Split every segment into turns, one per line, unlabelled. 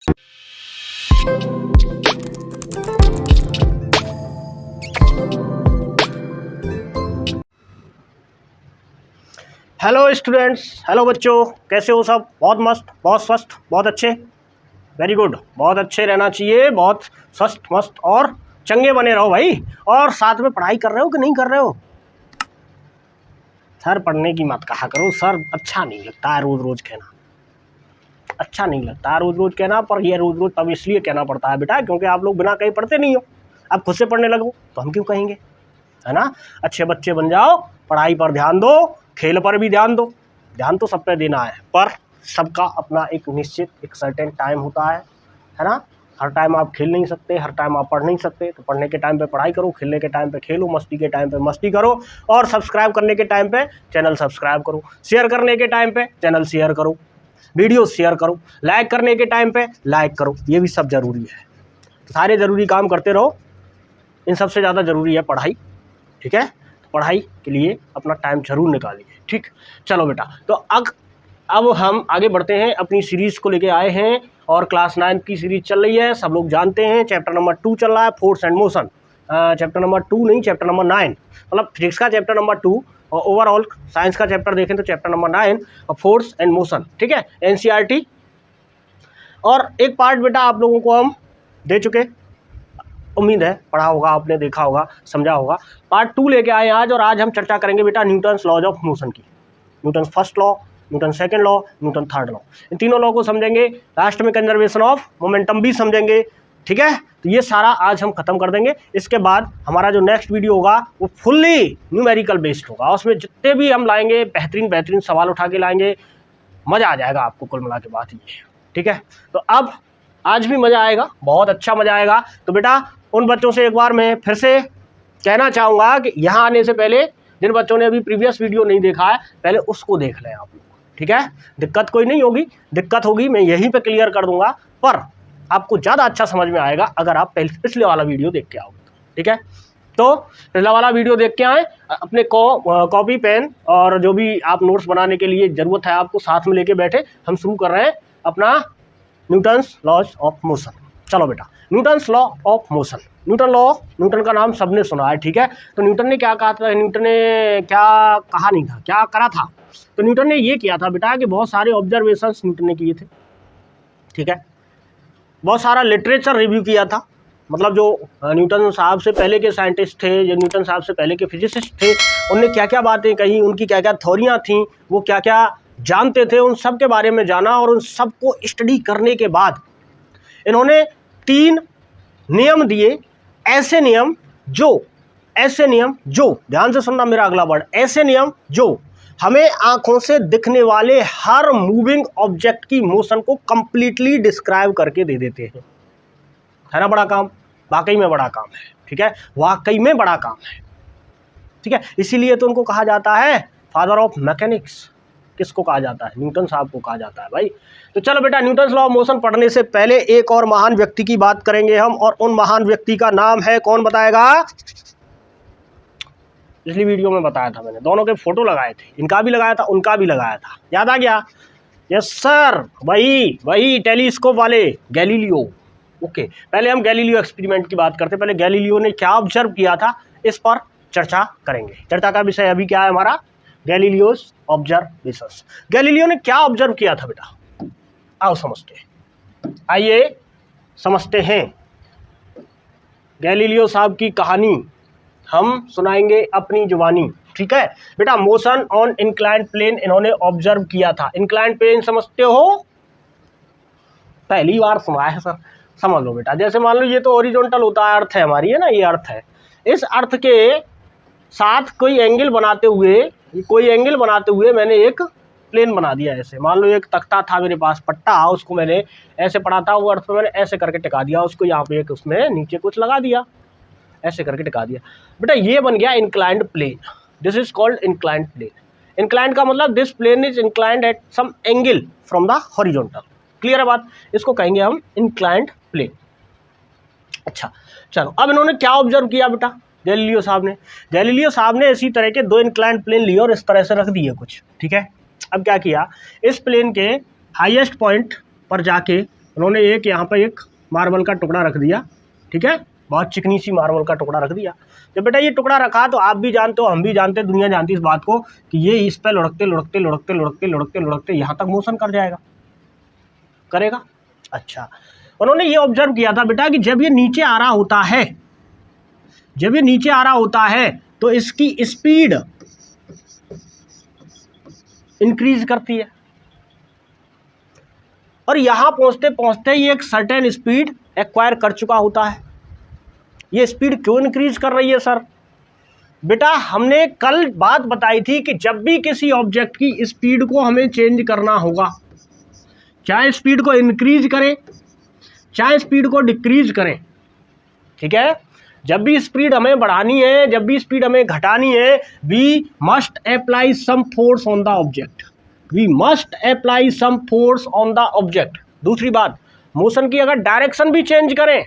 Hello students, hello बच्चों, कैसे हो सब? बहुत मस्त, बहुत स्वस्थ, बहुत अच्छे, वेरी गुड। बहुत अच्छे रहना चाहिए, बहुत स्वस्थ मस्त और चंगे बने रहो भाई। और साथ में पढ़ाई कर रहे हो कि नहीं कर रहे हो? सर पढ़ने की मत कहा करो, सर अच्छा नहीं लगता है रोज़ रोज़ कहना, अच्छा नहीं लगता है रोज़ रोज़ कहना। पर ये रोज़ रोज़ तब इसलिए कहना पड़ता है बेटा क्योंकि आप लोग बिना कहीं पढ़ते नहीं हो। आप खुद से पढ़ने लगो तो हम क्यों कहेंगे, है ना? अच्छे बच्चे बन जाओ, पढ़ाई पर ध्यान दो, खेल पर भी ध्यान दो। ध्यान तो सब पे देना है, पर सबका अपना एक निश्चित एक सर्टेन टाइम होता है ना? हर टाइम आप खेल नहीं सकते, हर टाइम आप पढ़ नहीं सकते। तो पढ़ने के टाइम पे पढ़ाई करो, खेलने के टाइम पे खेलो, मस्ती के टाइम पे मस्ती करो, और सब्सक्राइब करने के टाइम पे चैनल सब्सक्राइब करो, शेयर करने के टाइम पे चैनल शेयर करो, वीडियो शेयर करो, लाइक करने के टाइम पे लाइक करो। ये भी सब ज़रूरी है। सारे ज़रूरी काम करते रहो, इन सबसे ज़्यादा ज़रूरी है पढ़ाई। ठीक है, तो पढ़ाई के लिए अपना टाइम जरूर निकालिए। ठीक, चलो बेटा, तो अब हम आगे बढ़ते हैं। अपनी सीरीज़ को लेके आए हैं और क्लास 9 की सीरीज चल रही है, सब लोग जानते हैं। चैप्टर नंबर 2 चल रहा है, force and motion. Chapter number 2 नहीं, चैप्टर नंबर 9, मतलब फिजिक्स का चैप्टर नंबर 2 और ओवरऑल साइंस का चैप्टर देखें तो चैप्टर नंबर 9 और फोर्स एंड मोशन। ठीक है, एनसीईआरटी। और एक पार्ट बेटा आप लोगों को हम दे चुके, उम्मीद है पढ़ा होगा आपने, देखा होगा, समझा होगा। पार्ट 2 लेके आए आज, और आज हम चर्चा करेंगे बेटा न्यूटन्स लॉज ऑफ मोशन की। Newton first law, Newton second law, Newton third law, इन तीनों लॉ को समझेंगे। लास्ट में कंजर्वेशन ऑफ मोमेंटम भी समझेंगे। ठीक है, तो ये सारा आज हम खत्म कर देंगे। इसके बाद हमारा जो नेक्स्ट वीडियो होगा वो फुल्ली न्यूमेरिकल बेस्ड होगा। उसमें जितने भी हम लाएंगे बेहतरीन बेहतरीन सवाल उठा के लाएंगे, मज़ा आ जाएगा आपको कुल मिला के बात ये। ठीक है, तो अब आज भी मज़ा आएगा, बहुत अच्छा मज़ा आएगा। तो बेटा उन बच्चों से एक बार मैं फिर से कहना चाहूँगा कि यहाँ आने से पहले जिन बच्चों ने अभी प्रीवियस वीडियो नहीं देखा है, पहले उसको देख लें आप लोग। ठीक है, दिक्कत कोई नहीं होगी, दिक्कत होगी मैं यहीं पे क्लियर कर दूंगा, पर आपको ज़्यादा अच्छा समझ में आएगा अगर आप पिछले वाला वीडियो देख के आओगे। ठीक है, तो पिछला वाला वीडियो देख के आए, अपने कॉपी पेन और जो भी आप नोट्स बनाने के लिए ज़रूरत है आपको साथ में लेके बैठे। हम शुरू कर रहे हैं अपना न्यूटन्स लॉज ऑफ मोशन। चलो बेटा, Newton's law of motion. Newton का नाम सबने सुना है। ठीक है, तो न्यूटन ने क्या कहा था, न्यूटन ने क्या कहा नहीं था, क्या करा था? तो न्यूटन ने ये किया था बेटा कि बहुत सारे ऑब्जर्वेशंस न्यूटन ने किए थे। ठीक है, बहुत सारा लिटरेचर रिव्यू किया था, मतलब जो न्यूटन साहब से पहले के साइंटिस्ट थे, जो न्यूटन साहब से पहले के फिजिसिस्ट थे, उनने क्या क्या बातें कही, उनकी क्या क्या थ्योरियाँ थीं, वो क्या क्या जानते थे, उन सब के बारे में जाना। और उन सब को स्टडी करने के बाद इन्होंने 3 नियम दिए, ऐसे नियम जो ध्यान से सुनना मेरा अगला वर्ड, ऐसे नियम जो हमें आंखों से दिखने वाले हर मूविंग ऑब्जेक्ट की मोशन को कंप्लीटली डिस्क्राइब करके दे देते हैं। है ना बड़ा काम? वाकई में बड़ा काम है। ठीक है, वाकई में बड़ा काम है। ठीक है, इसीलिए तो उनको कहा जाता है फादर ऑफ मैकेनिक्स। किसको कहा जाता है? न्यूटन साहब को कहा जाता है भाई। तो चलो बेटा, न्यूटन्स लॉ ऑफ मोशन पढ़ने से पहले एक और महान व्यक्ति की बात करेंगे हम, और उन महान व्यक्ति का नाम है, कौन बताएगा? पिछली वीडियो में बताया था मैंने, दोनों के फोटो लगाए थे, इनका भी लगाया था, उनका भी लगाया था, याद आ गया? यस सर, वही टेलीस्कोप वाले गैलीलियो। ओके, पहले हम गैलीलियो एक्सपेरिमेंट की बात करते हैं। पहले गैलीलियो ने क्या ऑब्जर्व किया था, इस पर चर्चा करेंगे। चर्चा का विषय अभी क्या है हमारा? Galileo's observations. गैलीलियो ने क्या ऑब्जर्व किया था बेटा? आओ समझते हैं, आइए समझते हैं। गैलीलियो साहब की कहानी हम सुनाएंगे अपनी जुबानी। ठीक है बेटा, मोशन ऑन इंक्लाइंड प्लेन इन्होंने ऑब्जर्व किया था। इंक्लाइंड प्लेन समझते हो? पहली बार सुना है सर, समझ लो बेटा। जैसे मान लो ये तो ओरिजोनटल होता है, अर्थ है हमारी, है ना, ये अर्थ है। इस अर्थ के साथ कोई एंगल बनाते हुए मैंने एक प्लेन बना दिया। ऐसे मान लो एक तख्ता था मेरे पास, पट्टा, उसको मैंने ऐसे पढ़ा था, वो अर्थ पे मैंने ऐसे करके टिका दिया उसको, यहाँ पे एक उसमें नीचे कुछ लगा दिया, ऐसे करके टिका दिया बेटा, ये बन गया inclined plane. This is called inclined plane. Inclined का मतलब this plane is inclined at some angle from the horizontal. Clear है बात? इसको कहेंगे हम इंक्लाइंड प्लेन। अच्छा चलो, अब इन्होंने क्या ऑब्जर्व किया बेटा गैलीलियो साहब ने इसी तरह के 2 इंक्लाइंड प्लेन लिए और इस तरह से रख दिए कुछ। ठीक है, अब क्या किया, इस प्लेन के हाईएस्ट पॉइंट पर जाके उन्होंने एक यहाँ पर एक मार्बल का टुकड़ा रख दिया, ठीक है, बहुत चिकनी सी मार्बल का टुकड़ा रख दिया। जब बेटा ये टुकड़ा रखा तो आप भी जानते हो, हम भी जानते हैं, दुनिया जानती है इस बात को कि ये इस पर लुढ़कते लुढ़कते लुढ़कते लुढ़कते लुढ़कते लुढ़कते यहाँ तक मोशन कर जाएगा, करेगा। अच्छा, उन्होंने ये ऑब्जर्व किया था बेटा कि जब ये नीचे आ रहा होता है, जब ये नीचे आ रहा होता है तो इसकी स्पीड इंक्रीज करती है और यहां पहुंचते पहुंचते ये एक सर्टेन स्पीड एक्वायर कर चुका होता है। ये स्पीड क्यों इंक्रीज कर रही है सर? बेटा हमने कल बात बताई थी कि जब भी किसी ऑब्जेक्ट की स्पीड को हमें चेंज करना होगा, चाहे स्पीड को इंक्रीज करें चाहे स्पीड को डिक्रीज करें, ठीक है, जब भी स्पीड हमें बढ़ानी है, जब भी स्पीड हमें घटानी है, we must apply some force on the object, we must apply some force on the object. दूसरी बात, मोशन की अगर डायरेक्शन भी चेंज करें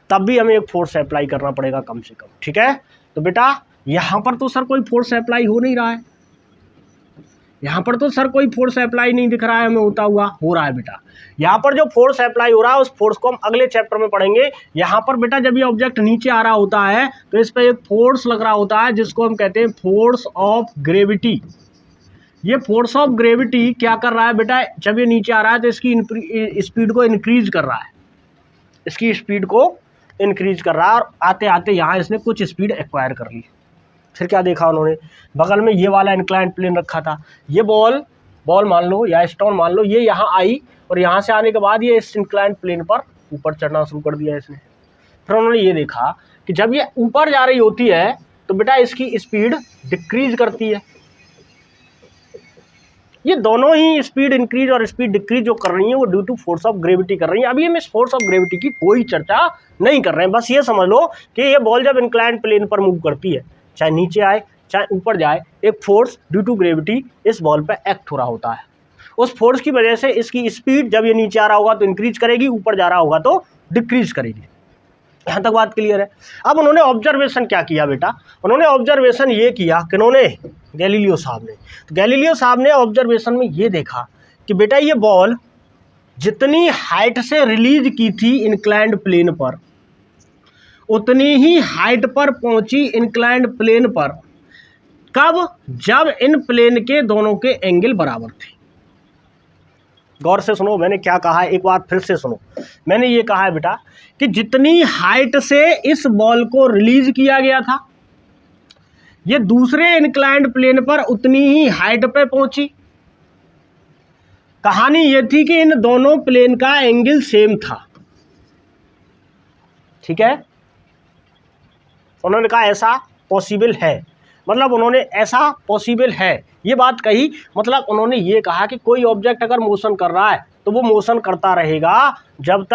तब भी हमें एक फोर्स अप्लाई करना पड़ेगा कम से कम, ठीक है। तो बेटा यहां पर तो सर कोई फोर्स अप्लाई हो नहीं रहा है, यहां पर तो सर कोई फोर्स अप्लाई नहीं दिख रहा है हमें होता हुआ, हो रहा है बेटा। यहाँ पर जो फोर्स अप्लाई हो रहा है उस फोर्स को हम अगले चैप्टर में पढ़ेंगे। यहाँ पर बेटा जब ये ऑब्जेक्ट नीचे आ रहा होता है तो इस पर एक फोर्स लग रहा होता है जिसको हम कहते हैं फोर्स ऑफ ग्रेविटी। ये फोर्स ऑफ ग्रेविटी क्या कर रहा है बेटा, जब ये नीचे आ रहा है तो इसकी स्पीड को इंक्रीज कर रहा है, इसकी स्पीड को इंक्रीज कर रहा है और आते आते यहाँ इसने कुछ स्पीड एक्वायर कर ली। फिर क्या देखा उन्होंने, बगल में ये वाला इंक्लाइंड प्लेन रखा था, ये बॉल मान लो या स्टोन मान लो, ये यहाँ आई और यहाँ से आने के बाद ये इस इंक्लाइंड प्लेन पर ऊपर चढ़ना शुरू कर दिया इसने। फिर उन्होंने ये देखा कि जब ये ऊपर जा रही होती है तो बेटा इसकी स्पीड डिक्रीज करती है। ये दोनों ही स्पीड इंक्रीज और स्पीड डिक्रीज जो कर रही है वो due to force of gravity कर रही है। अभी हम इस फोर्स ऑफ ग्रेविटी की कोई चर्चा नहीं कर रहे हैं, बस ये समझ लो कि ये बॉल जब इंक्लाइंड प्लेन पर मूव करती है, चाहे नीचे आए चाहे ऊपर जाए, एक फोर्स ड्यू टू ग्रेविटी इस बॉल पे एक्ट हो रहा होता है। उस फोर्स की वजह से इसकी स्पीड जब ये नीचे आ रहा होगा तो इंक्रीज करेगी, ऊपर जा रहा होगा तो डिक्रीज करेगी। यहाँ तक बात क्लियर है। अब उन्होंने ऑब्जर्वेशन क्या किया बेटा, उन्होंने ऑब्जर्वेशन ये किया कि उन्होंने गैलीलियो साहब ने, तो गैलीलियो साहब ने ऑब्जर्वेशन में ये देखा कि बेटा ये बॉल जितनी हाइट से रिलीज की थी इंक्लाइंड प्लेन पर उतनी ही हाइट पर पहुंची इंक्लाइंड प्लेन पर, कब, जब इन प्लेन के दोनों के एंगल बराबर थे। गौर से सुनो मैंने क्या कहा है, एक बात फिर से सुनो। मैंने ये कहा है बेटा कि जितनी हाइट से इस बॉल को रिलीज किया गया था ये दूसरे इंक्लाइंड प्लेन पर उतनी ही हाइट पे पहुंची। कहानी ये थी कि इन दोनों प्लेन का एंगल सेम था, ठीक है। उन्होंने कहा ऐसा पॉसिबल है, मतलब उन्होंने ऐसा पॉसिबल है ये बात कही, मतलब उन्होंने ये कहा कि कोई ऑब्जेक्ट अगर मोशन कर रहा है तो वो मोशन करता रहेगा जब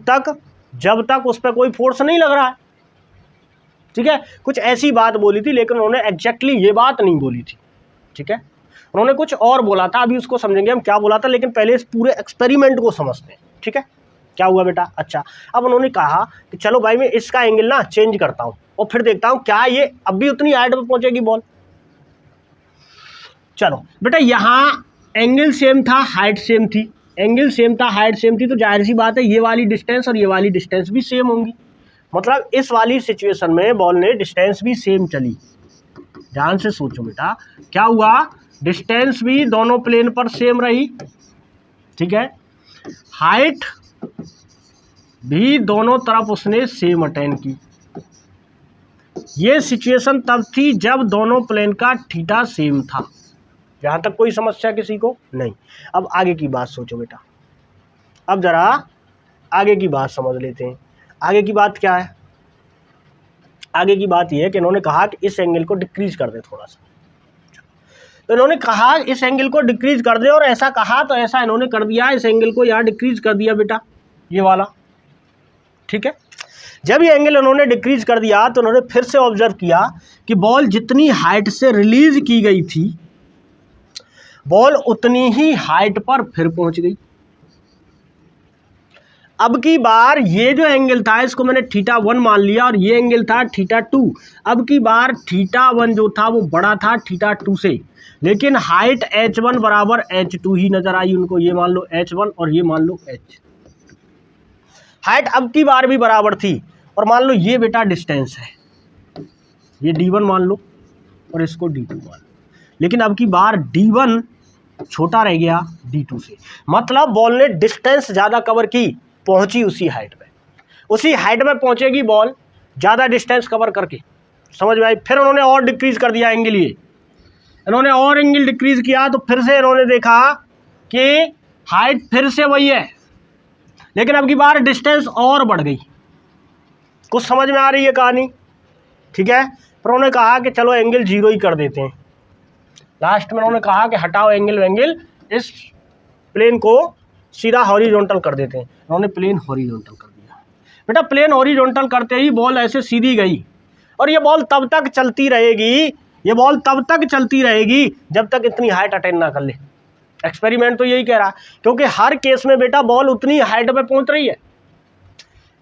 तक उस पर कोई फोर्स नहीं लग रहा है, ठीक है। कुछ ऐसी बात बोली थी लेकिन उन्होंने एग्जैक्टली ये बात नहीं बोली थी, ठीक है। उन्होंने कुछ और बोला था, अभी उसको समझेंगे हम क्या बोला था, लेकिन पहले इस पूरे एक्सपेरिमेंट को समझते हैं, ठीक है। क्या हुआ बेटा, अच्छा अब उन्होंने कहा कि चलो भाई मैं इसका एंगल ना चेंज करता हूं और फिर देखता हूं क्या ये अब भी उतनी हाइट पर पहुंचेगी बॉल। चलो बेटा यहां एंगल सेम था, हाइट सेम थी, एंगल सेम था, हाइट सेम थी, तो जाहिर सी बात है ये वाली डिस्टेंस और ये वाली डिस्टेंस भी सेम होंगी। मतलब इस वाली सिचुएशन में बॉल ने डिस्टेंस भी सेम चली। ध्यान से सोचो बेटा, क्या हुआ, डिस्टेंस भी दोनों प्लेन पर सेम रही, ठीक है। हाइट भी दोनों तरफ उसने सेम अटेन की। ये सिचुएशन तब थी जब दोनों प्लेन का थीटा सेम था। जहां तक कोई समस्या किसी को नहीं। अब आगे की बात सोचो बेटा, अब जरा आगे की बात समझ लेते हैं। आगे की बात क्या है, आगे की बात यह है कि इन्होंने कहा कि इस एंगल को डिक्रीज कर दे थोड़ा सा, तो इन्होंने कहा इस एंगल को डिक्रीज कर दे, और ऐसा कहा तो ऐसा इन्होंने कर दिया, इस एंगल को यहाँ डिक्रीज कर दिया बेटा, ये वाला, ठीक है। जब ये एंगल उन्होंने डिक्रीज कर दिया तो उन्होंने फिर से ऑब्जर्व किया कि बॉल जितनी हाइट से रिलीज की गई थी बॉल उतनी ही हाइट पर फिर पहुंच गई। अब की बार ये जो एंगल था इसको मैंने θ1 मान लिया और ये एंगल था θ2। अब की बार θ1 जो था वो बड़ा था θ2 से, लेकिन हाइट h1 बराबर h2 ही नजर आई उनको। ये मान लो h1 और ये मान लो h। हाइट अब की बार भी बराबर थी और मान लो ये बेटा डिस्टेंस है, ये d1 मान लो और इसको d2 मान लो, लेकिन अब की बार d1 छोटा रह गया d2 से। मतलब बॉल ने डिस्टेंस ज़्यादा कवर की, पहुंची उसी हाइट में, उसी हाइट में पहुंचेगी बॉल ज़्यादा डिस्टेंस कवर करके। समझ में आई? फिर उन्होंने और डिक्रीज कर दिया एंगल, ये इन्होंने और एंगल डिक्रीज किया तो फिर से इन्होंने देखा कि हाइट फिर से वही है, लेकिन अब की बार डिस्टेंस और बढ़ गई। कुछ समझ में आ रही है कहानी? ठीक है। फिर उन्होंने कहा कि चलो एंगल 0 ही कर देते हैं। लास्ट में उन्होंने कहा कि हटाओ एंगल, इस प्लेन को सीधा हॉरिजॉन्टल कर देते हैं। उन्होंने प्लेन हॉरिजॉन्टल कर दिया। बेटा प्लेन हॉरिजॉन्टल करते ही बॉल ऐसे सीधी गई और ये बॉल तब तक चलती रहेगी, ये बॉल तब तक चलती रहेगी जब तक इतनी हाइट अटेन ना कर ले। एक्सपेरिमेंट तो यही कह रहा, क्योंकि हर केस में बेटा बॉल उतनी हाइट पे पहुंच रही है।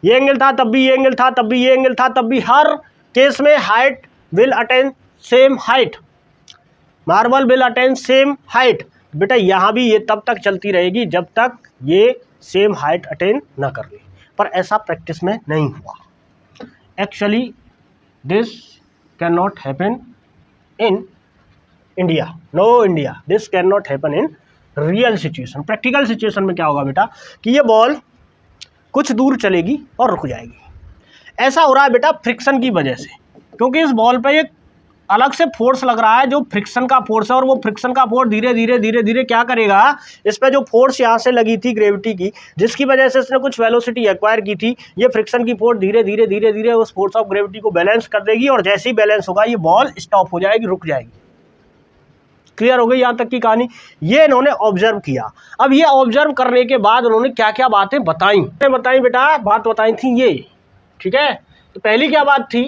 ये एंगल था तब भी ये एंगल था, तब भी ये एंगल था, तब भी हर केस में height will attain same height, marble will attain same height. बेटा यहाँ भी ये तब तक चलती रहेगी जब तक ये सेम हाइट अटेन ना कर ले, पर ऐसा प्रैक्टिस में नहीं हुआ। Actually this can not happen in India, no India, this can not happen in real situation. Practical situation में क्या होगा बेटा कि ये बॉल कुछ दूर चलेगी और रुक जाएगी। ऐसा हो रहा है बेटा फ्रिक्शन की वजह से, क्योंकि इस बॉल पे एक अलग से फोर्स लग रहा है जो फ्रिक्शन का फोर्स है, और वो फ्रिक्शन का फोर्स धीरे धीरे क्या करेगा, इस पे जो फोर्स यहाँ से लगी थी ग्रेविटी की, जिसकी वजह से इसने कुछ वेलोसिटी एक्वायर की थी, ये फ्रिक्शन की फोर्स धीरे धीरे उस फोर्स ऑफ ग्रेविटी को बैलेंस कर देगी, और जैसे ही बैलेंस होगा ये बॉल स्टॉप हो जाएगी, रुक जाएगी। क्लियर हो गई यहाँ तक की कहानी? ये इन्होंने ऑब्जर्व किया। अब ये ऑब्जर्व करने के बाद उन्होंने क्या क्या बातें बताई बेटा, बात बताई थी ये। ठीक है, तो पहली क्या बात थी?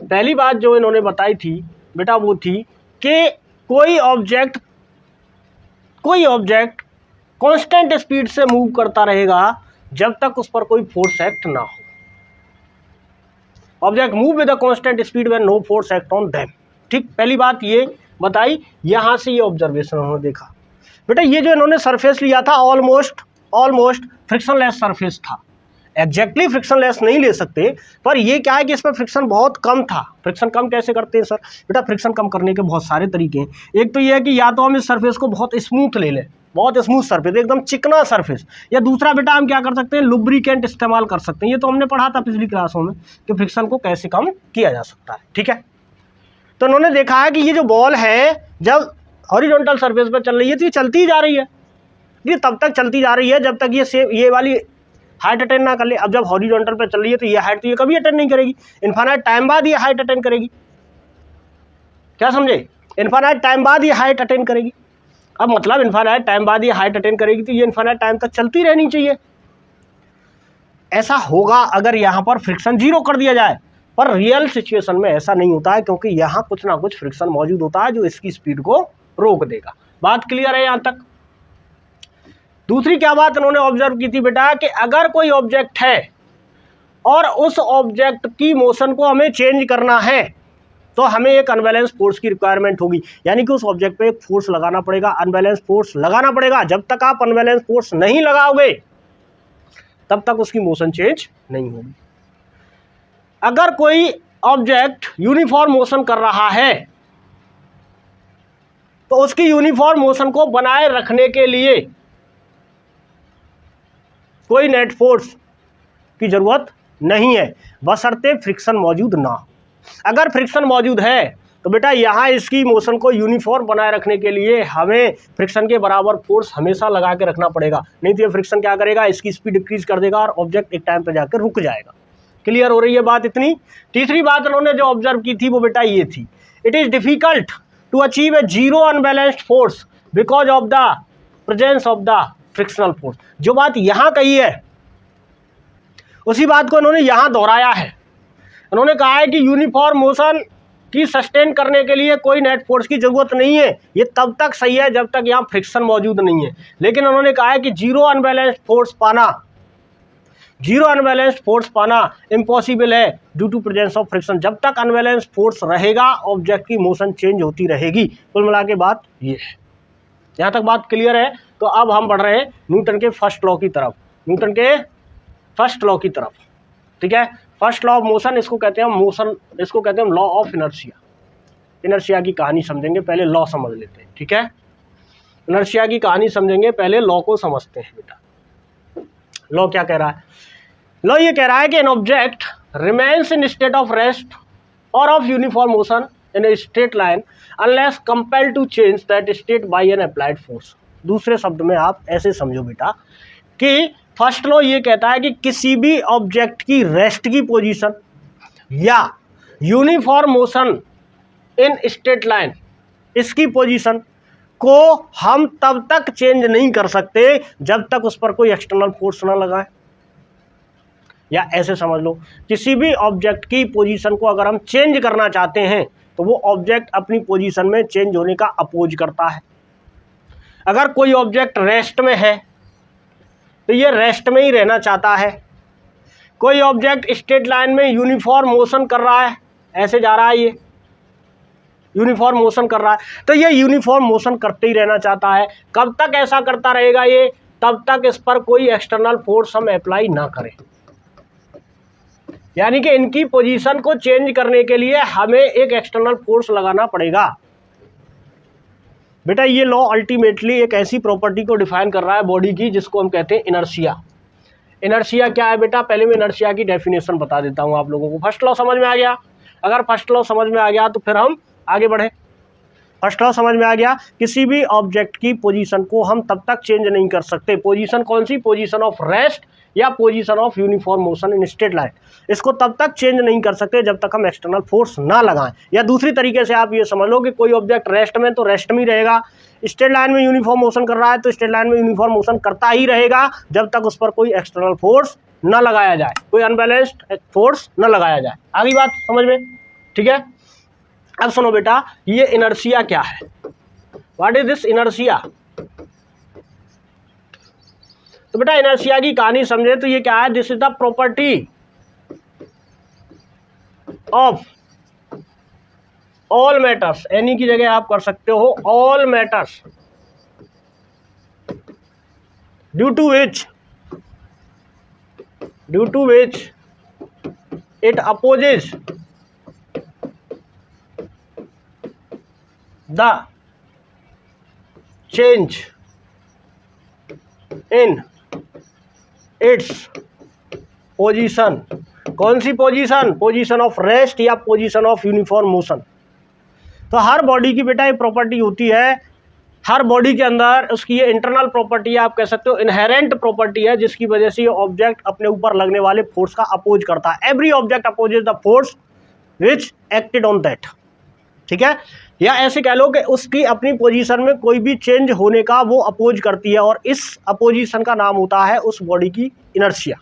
पहली बात जो इन्होंने बताई थी बेटा वो थी कि कोई ऑब्जेक्ट कांस्टेंट स्पीड से मूव करता रहेगा जब तक उस पर कोई फोर्स एक्ट ना हो। Object move with a constant speed when no force act on them. ठीक, पहली बात ये बताई। यहां से ये ऑब्जर्वेशन उन्होंने देखा। बेटा ये जो इन्होंने सरफेस लिया था ऑलमोस्ट फ्रिक्शनलेस सरफेस था। एग्जैक्टली फ्रिक्शनलेस नहीं ले सकते, पर ये क्या है कि इसमें फ्रिक्शन बहुत कम था। फ्रिक्शन कम कैसे करते हैं सर? बेटा फ्रिक्शन कम करने के बहुत सारे तरीके हैं। एक तो ये है कि या तो हम इस सरफेस को बहुत स्मूथ ले लें, बहुत स्मूथ सरफेस, एकदम चिकना सरफेस, या दूसरा बेटा हम क्या कर सकते हैं, लुब्रिकेंट इस्तेमाल कर सकते हैं। ये तो हमने पढ़ा था पिछली क्लासों में कि फ्रिक्शन को कैसे कम किया जा सकता है। ठीक है, तो उन्होंने देखा है कि ये जो बॉल है जब हॉरिजॉन्टल सरफेस पर चल रही है तो ये चलती ही जा रही है, ये तब तक चलती जा रही है जब तक ये वाली हाइट अटेन ना कर ले। अब जब हॉरिजॉन्टल पे चल रही है तो ये हाइट तो ये कभी अटेन नहीं करेगी, इनफाइनाइट टाइम बाद ये हाइट अटेन करेगी। क्या समझे? इनफाइनाइट टाइम बाद ये हाइट अटेन करेगी। अब मतलब इनफाइनाइट टाइम बाद ये हाइट अटेन करेगी तो ये इनफाइनाइट टाइम तक चलती रहनी चाहिए। ऐसा होगा अगर यहाँ पर फ्रिक्शन 0 कर दिया जाए, पर रियल सिचुएशन में ऐसा नहीं होता है, क्योंकि यहाँ कुछ ना कुछ फ्रिक्शन मौजूद होता है जो इसकी स्पीड को रोक देगा। बात क्लियर है यहाँ तक? दूसरी क्या बात उन्होंने ऑब्जर्व की थी बेटा कि अगर कोई ऑब्जेक्ट है और उस ऑब्जेक्ट की मोशन को हमें चेंज करना है तो हमें एक अनबैलेंस फोर्स की रिक्वायरमेंट होगी, यानी कि उस ऑब्जेक्ट पे एक फोर्स लगाना पड़ेगा, अनबैलेंस फोर्स लगाना पड़ेगा। जब तक आप अनबैलेंस फोर्स नहीं लगाओगे तब तक उसकी मोशन चेंज नहीं होगी। अगर कोई ऑब्जेक्ट यूनिफॉर्म मोशन कर रहा है तो उसकी यूनिफॉर्म मोशन को बनाए रखने के लिए कोई नेट फोर्स की जरूरत नहीं है, बशर्ते फ्रिक्शन मौजूद ना हो। अगर फ्रिक्शन मौजूद है तो बेटा यहाँ इसकी मोशन को यूनिफॉर्म बनाए रखने के लिए हमें फ्रिक्शन के बराबर फोर्स हमेशा लगा के रखना पड़ेगा, नहीं तो ये फ्रिक्शन क्या करेगा, इसकी स्पीड डिक्रीज कर देगा और ऑब्जेक्ट एक टाइम पे जाकर रुक जाएगा। क्लियर हो रही है बात इतनी? तीसरी बात उन्होंने जो ऑब्जर्व की थी वो बेटा ये थी, it is difficult to achieve a zero unbalanced force because of the presence of the frictional force. जो बात यहाँ कही है उसी बात को इन्होंने यहाँ दोहराया है। उन्होंने कहा है कि यूनिफॉर्म मोशन की सस्टेन करने के लिए कोई नेट फोर्स की जरूरत नहीं है। ये तब तक सही है जब तक यहाँ फ्रिक्शन मौजूद नहीं है, लेकिन उन्होंने कहा है कि जीरो अनबैलेंस्ड फोर्स पाना जीरो अनबैलेंस्ड फोर्स पाना इम्पॉसिबल है due to presence of friction. जब तक अनबैलेंस्ड फोर्स रहेगा ऑब्जेक्ट की मोशन चेंज होती रहेगी। कुल मिला के बात ये है। यहाँ तक बात क्लियर है। तो अब हम बढ़ रहे हैं न्यूटन के फर्स्ट लॉ की तरफ, न्यूटन के फर्स्ट लॉ की तरफ। ठीक है, फर्स्ट लॉ ऑफ मोशन, इसको कहते हैं मोशन, इसको कहते हैं लॉ ऑफ इनर्शिया। इनर्शिया की कहानी समझेंगे, पहले लॉ समझ लेते हैं। ठीक है, इनर्शिया की कहानी समझेंगे, पहले लॉ को समझते हैं बेटा। लॉ क्या कह रहा है? लॉ ये कह रहा है कि an object remains in state of rest और of uniform motion in a straight line unless compelled to change that state by an applied force. दूसरे शब्द में आप ऐसे समझो बेटा कि फर्स्ट लॉ ये कहता है कि किसी भी ऑब्जेक्ट की रेस्ट की पोजीशन या uniform motion in straight line, इसकी पोजीशन को हम तब तक चेंज नहीं कर सकते जब तक उस पर कोई एक्सटर्नल फोर्स ना लगाए। या ऐसे समझ लो, किसी भी ऑब्जेक्ट की पोजीशन को अगर हम चेंज करना चाहते हैं तो वो ऑब्जेक्ट अपनी पोजीशन में चेंज होने का अपोज करता है। अगर कोई ऑब्जेक्ट रेस्ट में है तो ये रेस्ट में ही रहना चाहता है। कोई ऑब्जेक्ट स्ट्रेट लाइन में यूनिफॉर्म मोशन कर रहा है, ऐसे जा रहा है, ये यूनिफॉर्म मोशन कर रहा है, तो ये यूनिफॉर्म मोशन करते ही रहना चाहता है। कब तक ऐसा करता रहेगा ये? तब तक इस पर कोई एक्सटर्नल फोर्स हम अप्लाई ना करें। यानी कि इनकी पोजीशन को चेंज करने के लिए हमें एक एक्सटर्नल फोर्स लगाना पड़ेगा। बेटा ये लॉ अल्टीमेटली एक ऐसी प्रॉपर्टी को डिफाइन कर रहा है बॉडी की जिसको हम कहते हैं इनर्शिया। इनर्शिया क्या है बेटा? पहले मैं इनर्शिया की डेफिनेशन बता देता हूं आप लोगों को। फर्स्ट लॉ समझ में आ गया? अगर फर्स्ट लॉ समझ में आ गया तो फिर हम आगे बढ़े। फर्स्ट लॉ समझ में आ गया, किसी भी ऑब्जेक्ट की पोजीशन को हम तब तक चेंज नहीं कर सकते। पोजीशन कौन सी? पोजीशन ऑफ रेस्ट या position of uniform motion in straight line, इसको तब तक चेंज नहीं कर सकते जब तक हम एक्सटर्नल फोर्स ना लगाएं। या दूसरी तरीके से आप ये समझ लो कि कोई ऑब्जेक्ट रेस्ट में तो रेस्ट में ही रहेगा, स्ट्रेट लाइन में यूनिफॉर्म मोशन कर रहा है तो स्ट्रेट लाइन में यूनिफॉर्म मोशन करता ही रहेगा जब तक उस पर कोई एक्सटर्नल फोर्स न लगाया जाए, कोई अनबैलेंस्ड फोर्स न लगाया जाए। आगे बात समझ में? ठीक है, अब सुनो बेटा, ये इनर्शिया क्या है? What is this inertia? तो बेटा इनर्शिया की कहानी समझे तो ये क्या है? This is the property of all matters, any की जगह आप कर सकते हो all matters, due to which it opposes the change in its position. कौन सी पोजीशन? पोजीशन ऑफ रेस्ट या पोजीशन ऑफ यूनिफॉर्म मोशन। तो हर बॉडी की बेटा ये प्रॉपर्टी होती है, हर बॉडी के अंदर उसकी ये इंटरनल प्रॉपर्टी है, आप कह सकते हो इनहेरेंट प्रॉपर्टी है, जिसकी वजह से ये ऑब्जेक्ट अपने ऊपर लगने वाले फोर्स का अपोज करता है। Every object opposes the force which acted on that. ठीक है, या ऐसे कह लो कि उसकी अपनी पोजीशन में कोई भी चेंज होने का वो अपोज करती है, और इस अपोजिशन का नाम होता है उस बॉडी की इनर्शिया।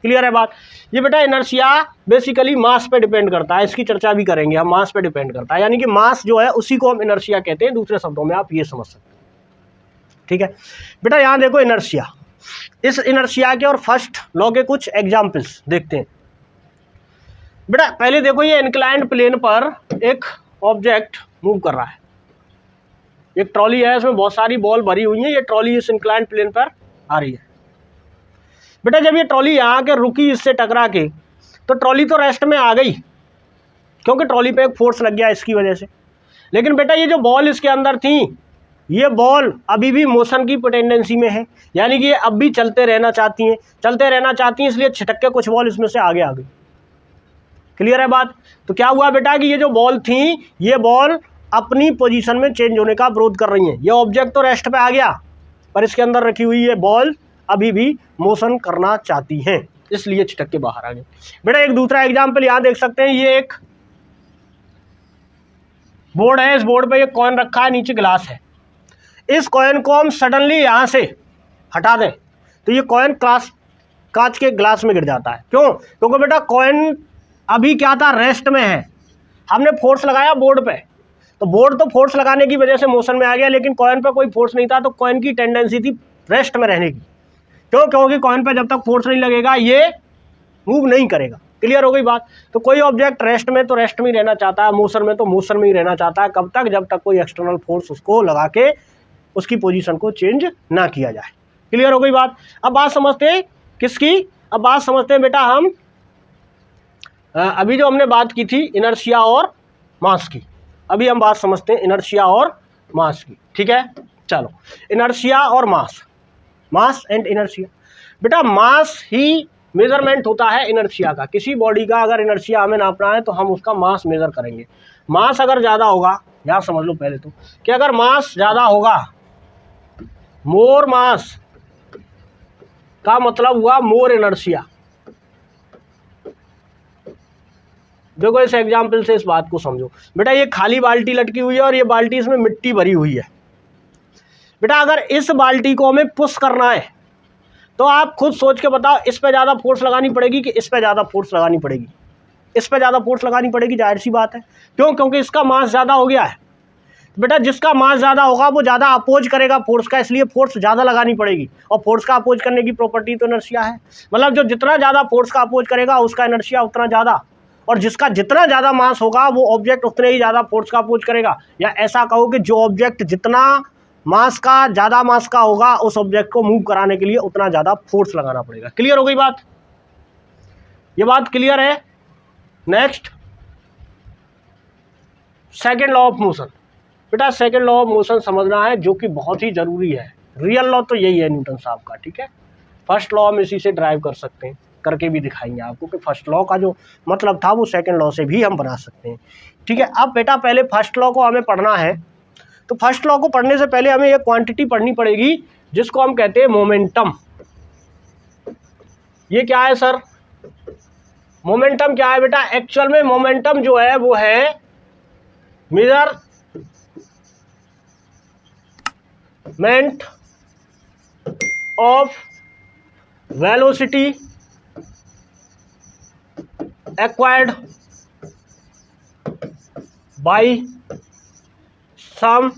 क्लियर है बात? ये बेटा इनर्शिया बेसिकली मास पे डिपेंड करता है, इसकी चर्चा भी करेंगे हम। मास पे डिपेंड करता है, यानी कि मास जो है उसी को हम इनर्शिया कहते हैं। दूसरे शब्दों में आप ये समझ सकते हैं। ठीक है बेटा, यहाँ देखो इनर्शिया, इस इनर्शिया के और फर्स्ट लॉ के कुछ एग्जाम्पल्स देखते हैं। बेटा पहले देखो, ये इंक्लाइंड प्लेन पर एक ऑब्जेक्ट मूव कर रहा है, एक ट्रॉली है, इसमें बहुत सारी बॉल भरी हुई है। ये ट्रॉली इस इंक्लाइंड प्लेन पर आ रही है। बेटा जब ये ट्रॉली यहाँ के रुकी इससे टकरा के, तो ट्रॉली तो रेस्ट में आ गई क्योंकि ट्रॉली पे एक फोर्स लग गया इसकी वजह से। लेकिन बेटा ये जो बॉल इसके अंदर थी, ये बॉल अभी भी मोशन की टेंडेंसी में है, यानी कि ये अब भी चलते रहना चाहती हैं, इसलिए छिटक के कुछ बॉल इसमें से आगे आ गई। क्लियर है बात? तो क्या हुआ बेटा कि ये जो बॉल थी, ये बॉल अपनी पोजीशन में चेंज होने का विरोध कर रही हैं। ये ऑब्जेक्ट तो रेस्ट पे आ गया, पर इसके अंदर रखी हुई ये बॉल अभी भी मोशन करना चाहती हैं, इसलिए छिटक के बाहर आ गई। बेटा एक दूसरा एग्जाम्पल यहाँ देख सकते हैं, ये एक बोर्ड है, इस बोर्ड पे एक कॉइन रखा है, नीचे ग्लास है। इस कॉइन को हम सडनली यहाँ से हटा दें तो ये कॉइन कांच के ग्लास में गिर जाता है। क्यों? क्योंकि बेटा कॉइन अभी क्या था? रेस्ट में है। हमने फोर्स लगाया बोर्ड पे, तो बोर्ड तो फोर्स लगाने की वजह से मोशन में आ गया, लेकिन कॉइन पे कोई फोर्स नहीं था, तो कॉइन की टेंडेंसी थी रेस्ट में रहने की। क्यों? क्योंकि कॉइन पे जब तक फोर्स नहीं लगेगा ये मूव नहीं करेगा। क्लियर हो गई बात? तो कोई ऑब्जेक्ट रेस्ट में तो रेस्ट में ही रहना चाहता है, मोशन में तो मोशन में ही रहना चाहता है। कब तक? जब तक कोई एक्सटर्नल फोर्स उसको लगा के उसकी पोजीशन को चेंज ना किया जाए। क्लियर हो गई बात? अब बात समझते हैं किसकी? अब बात समझते हैं बेटा हम अभी जो हमने बात की थी इनर्शिया और मास की, अभी हम बात समझते हैं इनर्शिया और मास की। ठीक है, चलो इनर्शिया और मास, मास एंड इनर्शिया। बेटा मास ही मेजरमेंट होता है इनर्शिया का। किसी बॉडी का अगर इनर्शिया हमें नापना है तो हम उसका मास मेजर करेंगे। मास अगर ज़्यादा होगा, यहाँ समझ लो पहले तो कि अगर मास ज़्यादा होगा, मोर मास का मतलब हुआ मोर इनर्शिया। देखो इस एग्जाम्पल से इस बात को समझो। बेटा ये खाली बाल्टी लटकी हुई है और ये बाल्टी इसमें मिट्टी भरी हुई है। बेटा अगर इस बाल्टी को हमें पुश करना है तो आप खुद सोच के बताओ, इस पे ज़्यादा फोर्स लगानी पड़ेगी कि इस पे ज़्यादा फोर्स लगानी पड़ेगी? इस पे ज़्यादा फोर्स लगानी पड़ेगी, जाहिर सी बात है। क्यों? क्योंकि इसका मास ज़्यादा हो गया है। बेटा जिसका मास ज़्यादा होगा वो ज़्यादा अपोज करेगा फोर्स का, इसलिए फोर्स ज़्यादा लगानी पड़ेगी। और फोर्स का अपोज करने की प्रॉपर्टी तो इनर्शिया है। मतलब जो जितना ज़्यादा फोर्स का अपोज करेगा उसका इनर्शिया उतना ज़्यादा, और जिसका जितना ज़्यादा मास होगा वो ऑब्जेक्ट उतने ही ज़्यादा फोर्स का अपोज करेगा। या ऐसा कहो कि जो ऑब्जेक्ट जितना मास का ज़्यादा मास का होगा उस ऑब्जेक्ट को मूव कराने के लिए उतना ज़्यादा फोर्स लगाना पड़ेगा। क्लियर हो गई बात? ये बात क्लियर है? Next second law of motion. बेटा सेकेंड लॉ ऑफ मोशन समझना है, जो कि बहुत ही ज़रूरी है। रियल लॉ तो यही है न्यूटन साहब का। ठीक है, फर्स्ट लॉ हम इसी से ड्राइव कर सकते हैं, करके भी दिखाएंगे आपको कि फर्स्ट लॉ का जो मतलब था वो सेकेंड लॉ से भी हम बना सकते हैं। ठीक है, अब बेटा पहले फर्स्ट लॉ को हमें पढ़ना है। तो फर्स्ट लॉ को पढ़ने से पहले हमें एक क्वांटिटी पढ़नी पड़ेगी जिसको हम कहते हैं मोमेंटम। ये क्या है सर? मोमेंटम क्या है बेटा? एक्चुअल में मोमेंटम जो है वो है measurement of velocity acquired by some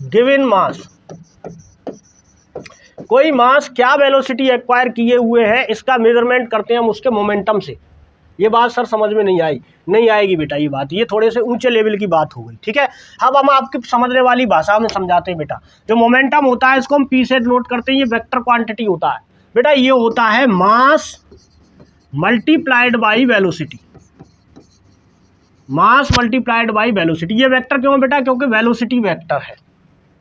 given mass. कोई मास क्या वेलोसिटी एक्वायर किए हुए है इसका मेजरमेंट करते हैं हम उसके मोमेंटम से। ये बात सर समझ में नहीं आई? नहीं आएगी बेटा ये बात, ये थोड़े से ऊंचे लेवल की बात हो गई। ठीक है, अब हम आपकी समझने वाली भाषा में समझाते हैं। बेटा जो मोमेंटम होता है इसको हम पी से नोट करते हैं, ये वेक्टर क्वांटिटी होता है। बेटा ये होता है mass multiplied by velocity, mass multiplied by velocity. ये वेक्टर क्यों है बेटा? क्योंकि वेलोसिटी वेक्टर है।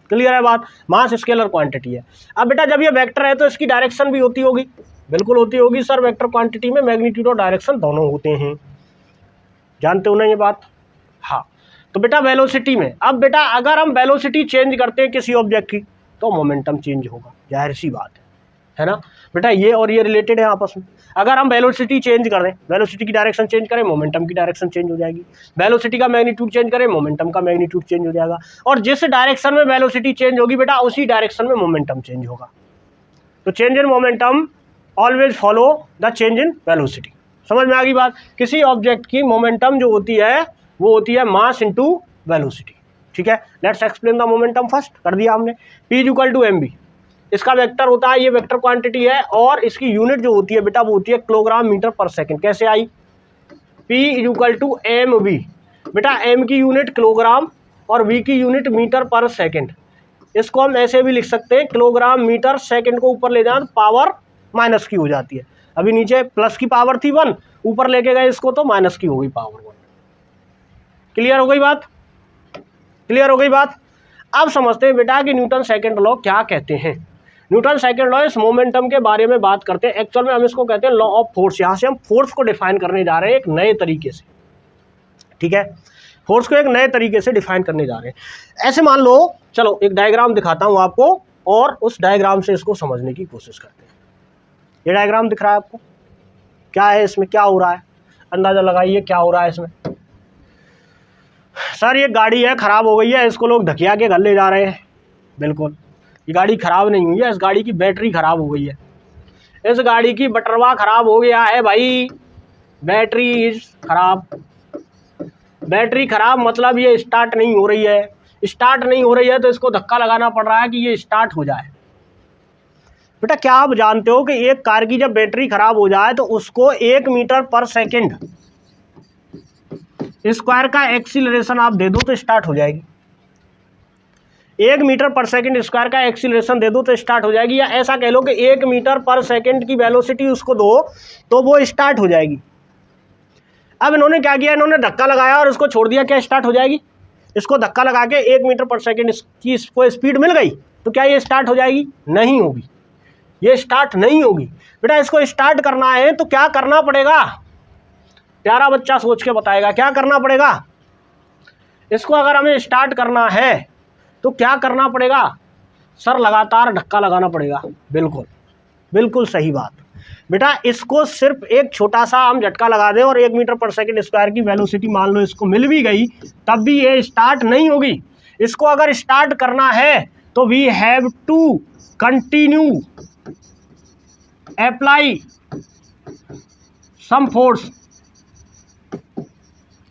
क्लियर है बात? मास स्केलर क्वांटिटी है। अब बेटा जब ये वेक्टर है तो इसकी डायरेक्शन भी होती होगी। बिल्कुल होती होगी सर, वेक्टर क्वांटिटी में मैग्नीट्यूड और डायरेक्शन दोनों होते हैं, जानते हो ना ये बात? हाँ, तो बेटा वेलोसिटी में, अब बेटा अगर हम वेलोसिटी चेंज करते हैं किसी ऑब्जेक्ट की तो मोमेंटम चेंज होगा, जाहिर सी बात है ना बेटा? ये और ये रिलेटेड है आपस में। अगर हम वेलोसिटी चेंज करें, वेलोसिटी की डायरेक्शन चेंज करें, मोमेंटम की डायरेक्शन चेंज हो जाएगी। वेलोसिटी का मैग्नीट्यूड चेंज करें, मोमेंटम का मैग्नीट्यूड चेंज हो जाएगा। और जिस डायरेक्शन में वेलोसिटी चेंज होगी बेटा उसी डायरेक्शन में मोमेंटम चेंज होगा। तो change in momentum always follow the change in velocity. समझ में आ गई बात? किसी ऑब्जेक्ट की मोमेंटम जो होती है वो होती है मास इंटू वेलोसिटी। ठीक है, let's explain the momentum first. कर दिया हमने। P इक्वल टू mv, इसका वेक्टर होता है, ये वेक्टर क्वांटिटी है और इसकी यूनिट जो होती है बेटा वो होती है किलोग्राम मीटर पर सेकंड। कैसे आई? P equal to mv। बेटा m की यूनिट किलोग्राम और v की यूनिट मीटर पर सेकंड। इसको हम ऐसे भी लिख सकते हैं, किलोग्राम मीटर सेकंड को ऊपर ले जाए तो पावर माइनस की हो जाती है। अभी नीचे प्लस की पावर थी 1, ऊपर लेके गए इसको तो माइनस की हो गई पावर 1। क्लियर हो गई बात? क्लियर हो गई बात? अब समझते हैं बेटा कि न्यूटन सेकंड लॉ क्या कहते हैं। न्यूटन सेकंड लॉ इस मोमेंटम के बारे में बात करते हैं। एक्चुअल में हम इसको कहते हैं लॉ ऑफ फोर्स। यहाँ से हम फोर्स को डिफाइन करने जा रहे हैं एक नए तरीके से। ठीक है, फोर्स को एक नए तरीके से डिफाइन करने जा रहे हैं। ऐसे मान लो, चलो एक डायग्राम दिखाता हूँ आपको और उस डायग्राम से इसको समझने की कोशिश करते हैं। ये डायग्राम दिख रहा है आपको? क्या है इसमें, क्या हो रहा है? अंदाजा लगाइए क्या हो रहा है इसमें। सर ये गाड़ी है, खराब हो गई है, इसको लोग धकिया के घर ले जा रहे हैं। बिल्कुल, ये गाड़ी खराब नहीं हुई है, इस गाड़ी की बैटरी खराब हो गई है। इस गाड़ी की बटरवा खराब हो गया है भाई, बैटरी इज खराब। बैटरी खराब मतलब ये स्टार्ट नहीं हो रही है। स्टार्ट नहीं हो रही है तो इसको धक्का लगाना पड़ रहा है कि ये स्टार्ट हो जाए। बेटा क्या आप जानते हो कि एक कार की जब बैटरी खराब हो जाए तो उसको 1 मीटर पर सेकंड स्क्वायर का एक्सीलरेशन आप दे दो तो स्टार्ट हो जाएगी। 1 मीटर पर सेकंड स्क्वायर का एक्सीलरेशन दे दो तो स्टार्ट हो जाएगी, या ऐसा कह लो कि 1 मीटर पर सेकंड की वेलोसिटी उसको दो तो वो स्टार्ट हो जाएगी। अब इन्होंने क्या किया, इन्होंने धक्का लगाया और उसको छोड़ दिया, क्या स्टार्ट हो जाएगी? इसको धक्का लगा के 1 मीटर पर सेकंड की इसको स्पीड मिल गई तो क्या ये स्टार्ट हो जाएगी? नहीं होगी, ये स्टार्ट नहीं होगी। बेटा इसको स्टार्ट करना है तो क्या करना पड़ेगा? प्यारा बच्चा सोच के बताएगा क्या करना पड़ेगा। इसको अगर हमें स्टार्ट करना है तो क्या करना पड़ेगा? सर लगातार धक्का लगाना पड़ेगा। बिल्कुल बिल्कुल सही बात। बेटा इसको सिर्फ एक छोटा सा हम झटका लगा दें और 1 मीटर पर सेकंड स्क्वायर की वेलोसिटी मान लो इसको मिल भी गई, तब भी ये स्टार्ट नहीं होगी। इसको अगर स्टार्ट करना है तो we have to continue apply some force,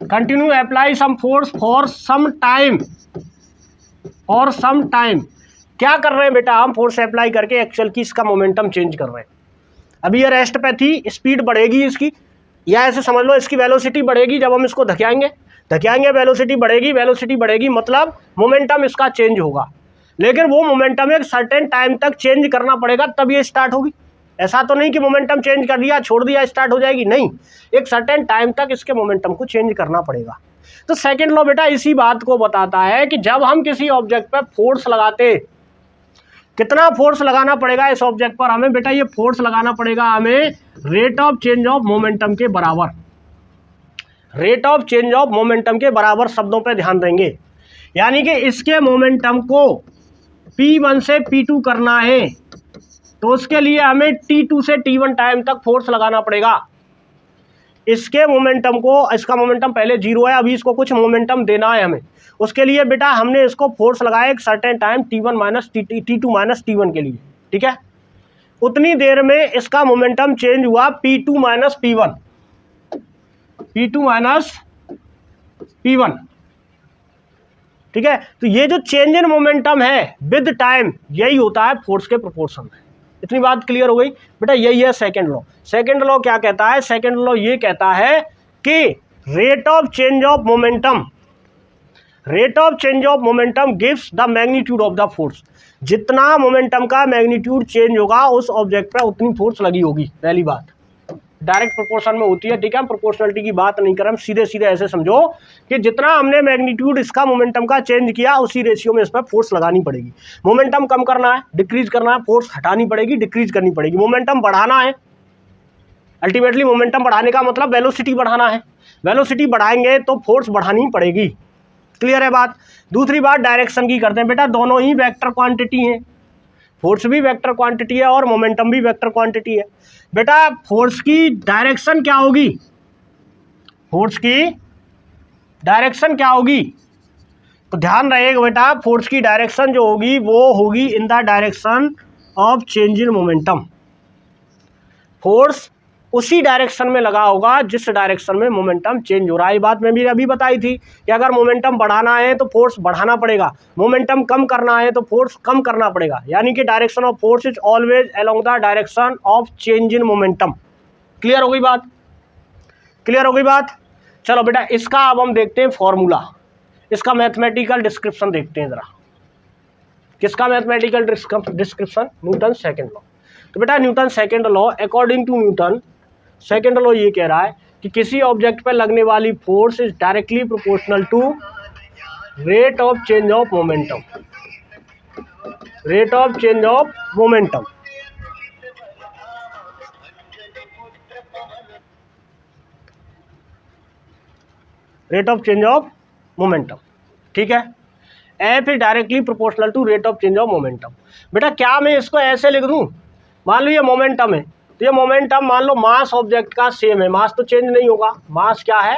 continue apply some force for some time और सम टाइम। क्या कर रहे हैं बेटा? हम फोर्स अप्लाई करके एक्चुअल की इसका मोमेंटम चेंज कर रहे हैं। अभी ये रेस्ट पे थी, स्पीड बढ़ेगी इसकी, या ऐसे समझ लो इसकी वेलोसिटी बढ़ेगी जब हम इसको धकेलेंगे वेलोसिटी बढ़ेगी मतलब मोमेंटम इसका चेंज होगा। लेकिन वो मोमेंटम एक सर्टेन टाइम तक चेंज करना पड़ेगा तब ये स्टार्ट होगी। ऐसा तो नहीं कि मोमेंटम चेंज कर दिया छोड़ दिया स्टार्ट हो जाएगी, नहीं, एक सर्टेन टाइम तक इसके मोमेंटम को चेंज करना पड़ेगा। तो सेकेंड लॉ बेटा इसी बात को बताता है कि जब हम किसी ऑब्जेक्ट पर फोर्स लगाते, कितना फोर्स लगाना पड़ेगा इस ऑब्जेक्ट पर हमें? बेटा ये फोर्स लगाना पड़ेगा हमें rate of change of momentum के बराबर, rate of change of momentum के बराबर शब्दों पे ध्यान देंगे। यानी कि इसके मोमेंटम को P1 से P2 करना है तो उसके लिए हमें T2 से T1 टाइम तक फोर्स लगाना पड़ेगा। इसके मोमेंटम को, इसका मोमेंटम पहले 0 है, अभी इसको कुछ मोमेंटम देना है हमें, उसके लिए बेटा हमने इसको फोर्स लगाया एक certain time T1 minus T2 minus T1 के लिए, ठीक है। उतनी देर में इसका मोमेंटम चेंज हुआ P2 minus P1, P2 minus P1, ठीक है। तो ये जो चेंज इन मोमेंटम है विद टाइम, यही होता है फोर्स के प्रोपोर्शन में। इतनी बात क्लियर हो गई बेटा? यही है सेकंड लॉ। सेकंड लॉ क्या कहता है? सेकंड लॉ ये कहता है कि rate of change of momentum, rate of change of momentum gives the magnitude of the force. जितना मोमेंटम का मैग्नीट्यूड चेंज होगा उस ऑब्जेक्ट पर उतनी फोर्स लगी होगी। पहली बात डायरेक्ट प्रोपोर्शन में होती है, ठीक है। हम प्रोपोर्शनलिटी की बात नहीं कर रहे, हम सीधे सीधे ऐसे समझो कि जितना हमने मैग्नीट्यूड इसका मोमेंटम का चेंज किया उसी रेशियो में इस पर फोर्स लगानी पड़ेगी। मोमेंटम कम करना है, डिक्रीज करना है, फोर्स हटानी पड़ेगी, डिक्रीज करनी पड़ेगी। मोमेंटम बढ़ाना है, अल्टीमेटली मोमेंटम बढ़ाने का मतलब वेलोसिटी बढ़ाना है, वेलोसिटी बढ़ाएंगे तो फोर्स बढ़ानी पड़ेगी। क्लियर है बात? दूसरी बात डायरेक्शन की करते हैं बेटा। दोनों ही वेक्टर क्वांटिटी हैं, फोर्स भी वेक्टर क्वांटिटी है और मोमेंटम भी वेक्टर क्वांटिटी है। बेटा फोर्स की डायरेक्शन क्या होगी? फोर्स की डायरेक्शन क्या होगी? तो ध्यान रहेगा बेटा, फोर्स की डायरेक्शन जो होगी वो होगी in the direction of change in momentum. Force उसी डायरेक्शन में लगा होगा जिस डायरेक्शन में मोमेंटम चेंज हो रहा है। ये बात मैं भी अभी बताई थी कि अगर मोमेंटम बढ़ाना है तो फोर्स बढ़ाना पड़ेगा, मोमेंटम कम करना है तो फोर्स कम करना पड़ेगा। यानी कि direction of force is always along the direction of change in momentum. Clear हो गई बात? क्लियर हो गई बात? चलो बेटा इसका अब हम देखते हैं फॉर्मूला, इसका मैथमेटिकल डिस्क्रिप्शन देखते हैं जरा। किसका mathematical description? Newton second law. तो बेटा Newton second law, according to Newton second law ये कह रहा है कि किसी ऑब्जेक्ट पर लगने वाली force is directly proportional to rate of change of momentum, rate of change of momentum. Rate of change of momentum, ठीक है। F is directly proportional to rate of change of momentum. बेटा क्या मैं इसको ऐसे लिख दूं? मान लो ये मोमेंटम है, तो ये मोमेंटम मान लो मास ऑब्जेक्ट का सेम है, मास तो चेंज नहीं होगा। मास क्या है?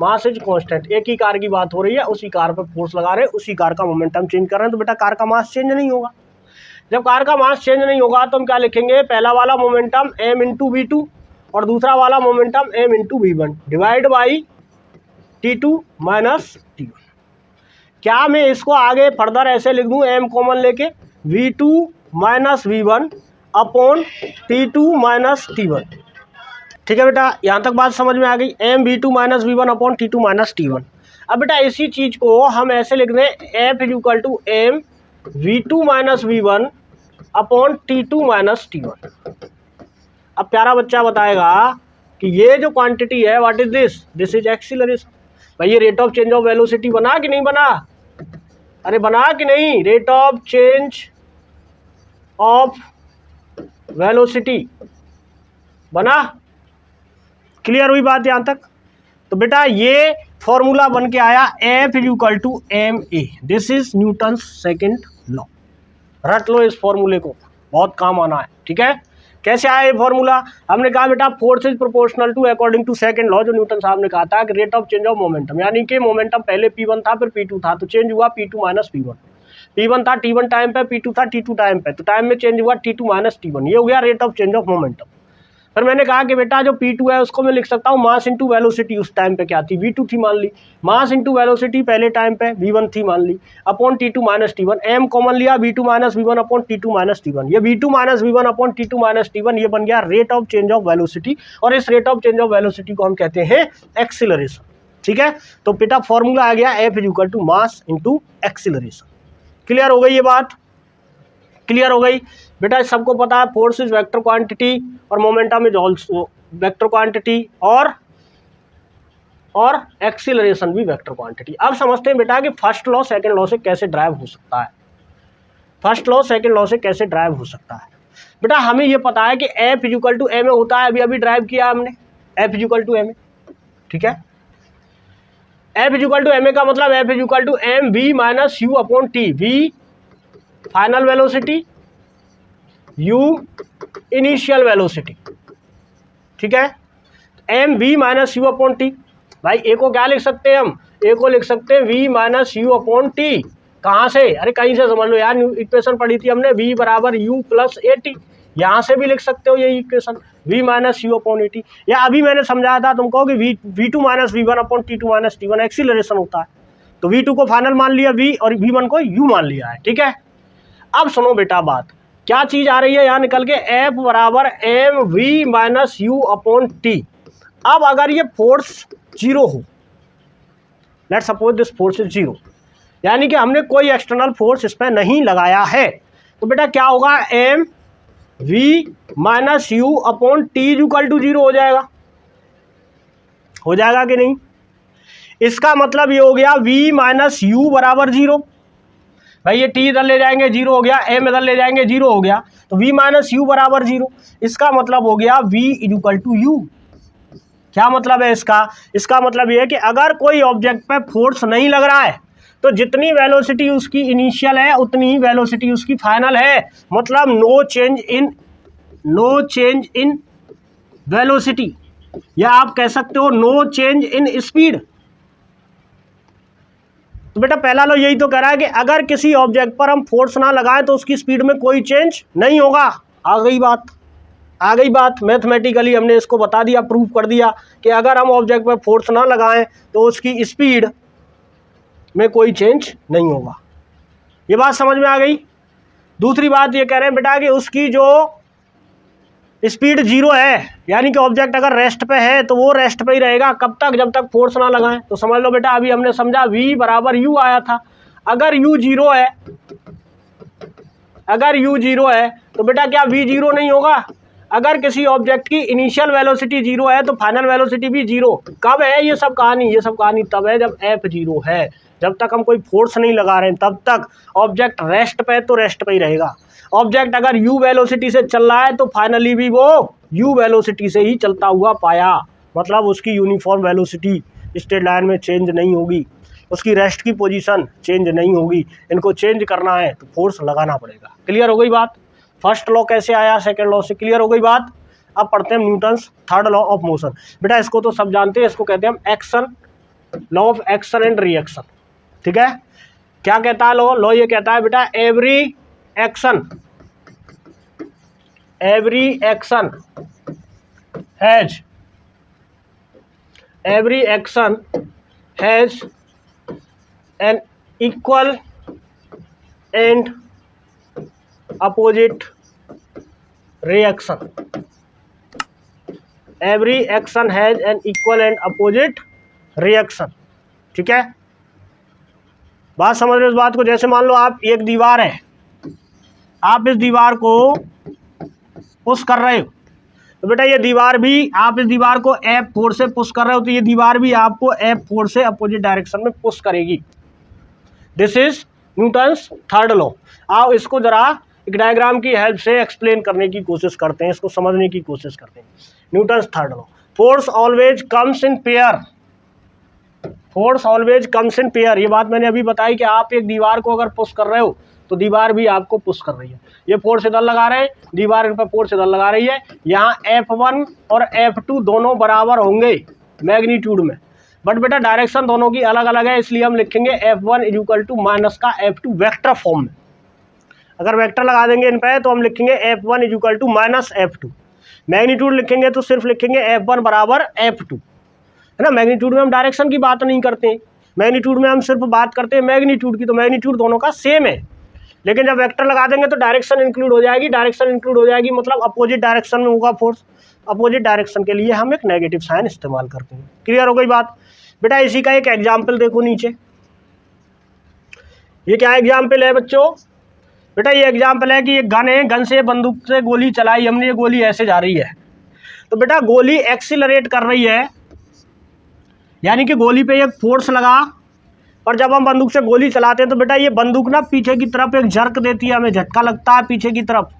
Mass is constant. एक ही कार की बात हो रही है, उसी कार पर फोर्स लगा रहे हैं, उसी कार का मोमेंटम चेंज कर रहे हैं, तो बेटा कार का मास चेंज नहीं होगा। जब कार का मास चेंज नहीं होगा तो हम क्या लिखेंगे? पहला वाला मोमेंटम m इंटू V2 और दूसरा वाला momentum m into V1 divide by T2 minus T1। क्या मैं इसको आगे फर्दर ऐसे लिख दूं m कॉमन लेके V2 minus V1 upon T2 minus T1। ठीक है बेटा, यहाँ तक बात समझ में आ गई। mv2 minus v1 upon T2 minus T1। अब बेटा इसी चीज को हम ऐसे लिख दें, F is equal to M v2 minus v1 upon T2 minus T1। अब प्यारा बच्चा बताएगा कि ये जो क्वांटिटी है what is this, this is acceleration. भाई ये rate of change of velocity बना कि नहीं बना, अरे बना कि नहीं, rate of change of velocity बना। क्लियर हुई बात यहां तक। तो बेटा ये फॉर्मूला बन के आया F is equal to M A, this is Newton's second law. रट लो इस फॉर्मूले को, बहुत काम आना है। ठीक है, कैसे आया ये फॉर्मूला, हमने कहा बेटा force is proportional to according to second law, जो न्यूटन साहब ने कहा था कि rate of change of momentum, यानी कि मोमेंटम पहले P1 था फिर P2 था, तो चेंज हुआ P2 माइनस P1। P1 था T1 टाइम पे, P2 था T2 टाइम पे, तो टाइम में चेंज हुआ T2 माइनस T1, ये हो गया rate of change of momentum. फिर मैंने कहा कि बेटा जो P2 है उसको मैं लिख सकता हूँ मास इंटू वेलोसिटी, उस टाइम पे क्या थी V2 थी मान ली, मास इंटू वेलोसिटी पहले टाइम पे V1 थी मान ली, upon T2 minus T1, m common लिया V2 minus V1 upon T2 minus T1, ये V2 minus V1 upon T2 minus T1 ये बन गया rate of change of velocity, और इस rate of change of velocity को हम कहते हैं एक्सीलरेशन। ठीक है, तो बेटा फॉर्मूला आ गया F is equal to mass into acceleration. Clear हो गई ये बात, क्लियर हो गई बेटा। सबको पता है फोर्स इज वेक्टर क्वांटिटी और momentum is also vector quantity, और एक्सीलरेशन भी वेक्टर क्वांटिटी। अब समझते हैं बेटा कि फर्स्ट लॉ सेकंड लॉ से कैसे ड्राइव हो सकता है, फर्स्ट लॉ सेकंड लॉ से कैसे ड्राइव हो सकता है। बेटा हमें ये पता है कि F is equal to M होता है, अभी अभी ड्राइव किया हमने, F is equal to M. ठीक है, F is equal to M का मतलब F is equal to M V minus U upon T, V final velocity, u initial velocity. ठीक है, M V minus U upon T. भाई A को क्या लिख सकते हैं हम, ए को लिख सकते हैं v minus U upon T. कहाँ से, अरे कहीं से समझ लो यार, इक्वेशन पढ़ी थी हमने v बराबर u प्लस ए टी, यहाँ से भी लिख सकते हो यही equation v minus U upon A T. या अभी मैंने समझाया था तुमको कि v2 minus V1 upon T2 minus T1 acceleration होता है, तो v2 को फाइनल मान लिया v और v1 को u मान लिया है। ठीक है, अब सुनो बेटा बात, क्या चीज आ रही है यहाँ निकल के, F बराबर M V minus U upon T. अब अगर ये फोर्स जीरो हो, let suppose this force is zero, यानी कि हमने कोई एक्सटर्नल फोर्स इस पर नहीं लगाया है, तो बेटा क्या होगा, M V minus U upon T equal to zero हो जाएगा, हो जाएगा कि नहीं। इसका मतलब ये हो गया v माइनस यू बराबर जीरो। भाई ये टी इधर ले जाएंगे जीरो हो गया, एम इधर ले जाएंगे जीरो हो गया, तो v माइनस यू बराबर जीरो। इसका मतलब हो गया v इक्वल टू यू। क्या मतलब है इसका, इसका मतलब ये है कि अगर कोई ऑब्जेक्ट पे फोर्स नहीं लग रहा है तो जितनी वेलोसिटी उसकी इनिशियल है उतनी ही वेलोसिटी उसकी फाइनल है, मतलब नो चेंज इन वेलोसिटी, या आप कह सकते हो नो चेंज इन स्पीड। तो बेटा पहला लो यही तो कह रहा है कि अगर किसी ऑब्जेक्ट पर हम फोर्स ना लगाएं तो उसकी स्पीड में कोई चेंज नहीं होगा। आ गई बात, आ गई बात, मैथमेटिकली हमने इसको बता दिया, प्रूव कर दिया कि अगर हम ऑब्जेक्ट पर फोर्स ना लगाएं तो उसकी स्पीड में कोई चेंज नहीं होगा। ये बात समझ में आ गई। दूसरी बात ये कह रहे हैं बेटा कि उसकी जो स्पीड जीरो है, यानी कि ऑब्जेक्ट अगर रेस्ट पे है तो वो रेस्ट पे ही रहेगा, कब तक, जब तक फोर्स ना लगाएं। तो समझ लो बेटा अभी हमने समझा v बराबर u आया था, अगर u जीरो है, अगर u जीरो है तो बेटा क्या v जीरो नहीं होगा। अगर किसी ऑब्जेक्ट की इनिशियल वेलोसिटी जीरो है तो फाइनल वेलोसिटी भी जीरो। कब है ये सब कहानी, ये सब कहानी तब है जब f जीरो है, जब तक हम कोई फोर्स नहीं लगा रहे हैं तब तक ऑब्जेक्ट रेस्ट पे तो रेस्ट पे ही रहेगा। ऑब्जेक्ट अगर u वेलोसिटी से चल रहा है तो फाइनली भी वो u वेलोसिटी से ही चलता हुआ पाया, मतलब उसकी यूनिफॉर्म वेलोसिटी स्ट्रेट लाइन में चेंज नहीं होगी, उसकी रेस्ट की पोजीशन चेंज नहीं होगी। इनको चेंज करना है तो फोर्स लगाना पड़ेगा। क्लियर हो गई बात। फर्स्ट लॉ कैसे आया सेकंड लॉ से, क्लियर हो गई बात। अब पढ़ते हैं Newton's third law of motion. बेटा इसको तो सब जानते हैं, इसको कहते हैं हम action, law of action and reaction. ठीक है, क्या कहता है लॉ, लॉ ये कहता है बेटा every action has an equal and opposite reaction, every action has an equal and opposite reaction. ठीक है, बात समझ रहे हो इस बात को? जैसे मान लो आप एक दीवार है, आप इस दीवार को पुश कर रहे हो, तो बेटा ये दीवार भी, आप इस दीवार को F4 से पुश कर रहे हो, तो ये दीवार भी आपको F4 से अपोजिट डायरेक्शन में पुश करेगी। This is Newton's third law. आओ इसको जरा एक डायग्राम की हेल्प से एक्सप्लेन करने की कोशिश करते हैं, इसको समझने की कोशिश करते हैं। Newton's third law, force always comes in pair, force always comes in pair. ये बात मैंने अभी बताई कि आप एक दीवार को अगर पुश कर रहे हो तो दीवार भी आपको पुश कर रही है। ये फोर्स इधर लगा रहे हैं, दीवार पर फोर्स इधर लगा रही है। यहाँ F1 और F2 दोनों बराबर होंगे मैग्नीट्यूड में, बट बेटा डायरेक्शन दोनों की अलग अलग है, इसलिए हम लिखेंगे F1 इक्वल टू माइनस का F2 वेक्टर फॉर्म में। अगर वेक्टर लगा देंगे इन पे तो हम लिखेंगे F1 equal to minus F2। Magnitude लिखेंगे तो सिर्फ लिखेंगे F1 बराबर F2, है ना। मैग्नीट्यूड में हम डायरेक्शन की बात नहीं करते हैं, मैग्नीट्यूड में हम सिर्फ बात करते हैं मैग्नीट्यूड की, तो मैग्नीट्यूड दोनों का सेम है। लेकिन जब वेक्टर लगा देंगे तो डायरेक्शन इंक्लूड हो जाएगी, डायरेक्शन इंक्लूड हो जाएगी मतलब अपोजिट डायरेक्शन में होगा फोर्स। अपोजिट डायरेक्शन के लिए हम एक नेगेटिव साइन इस्तेमाल करते हैं। क्लियर हो गई बात? बेटा इसी का एक एग्जाम्पल देखो नीचे, ये क्या एग्जाम्पल है बच्चों? बेटा ये एग्जाम्पल है कि एक गन है, गन से बंदूक से गोली चलाई हमने, ये गोली ऐसे जा रही है, तो बेटा गोली एक्सीलरेट कर रही है, यानी कि गोली पे एक फोर्स लगा, और जब हम बंदूक से गोली चलाते हैं तो बेटा ये बंदूक ना पीछे की तरफ एक झटक देती है, हमें झटका लगता है पीछे की तरफ।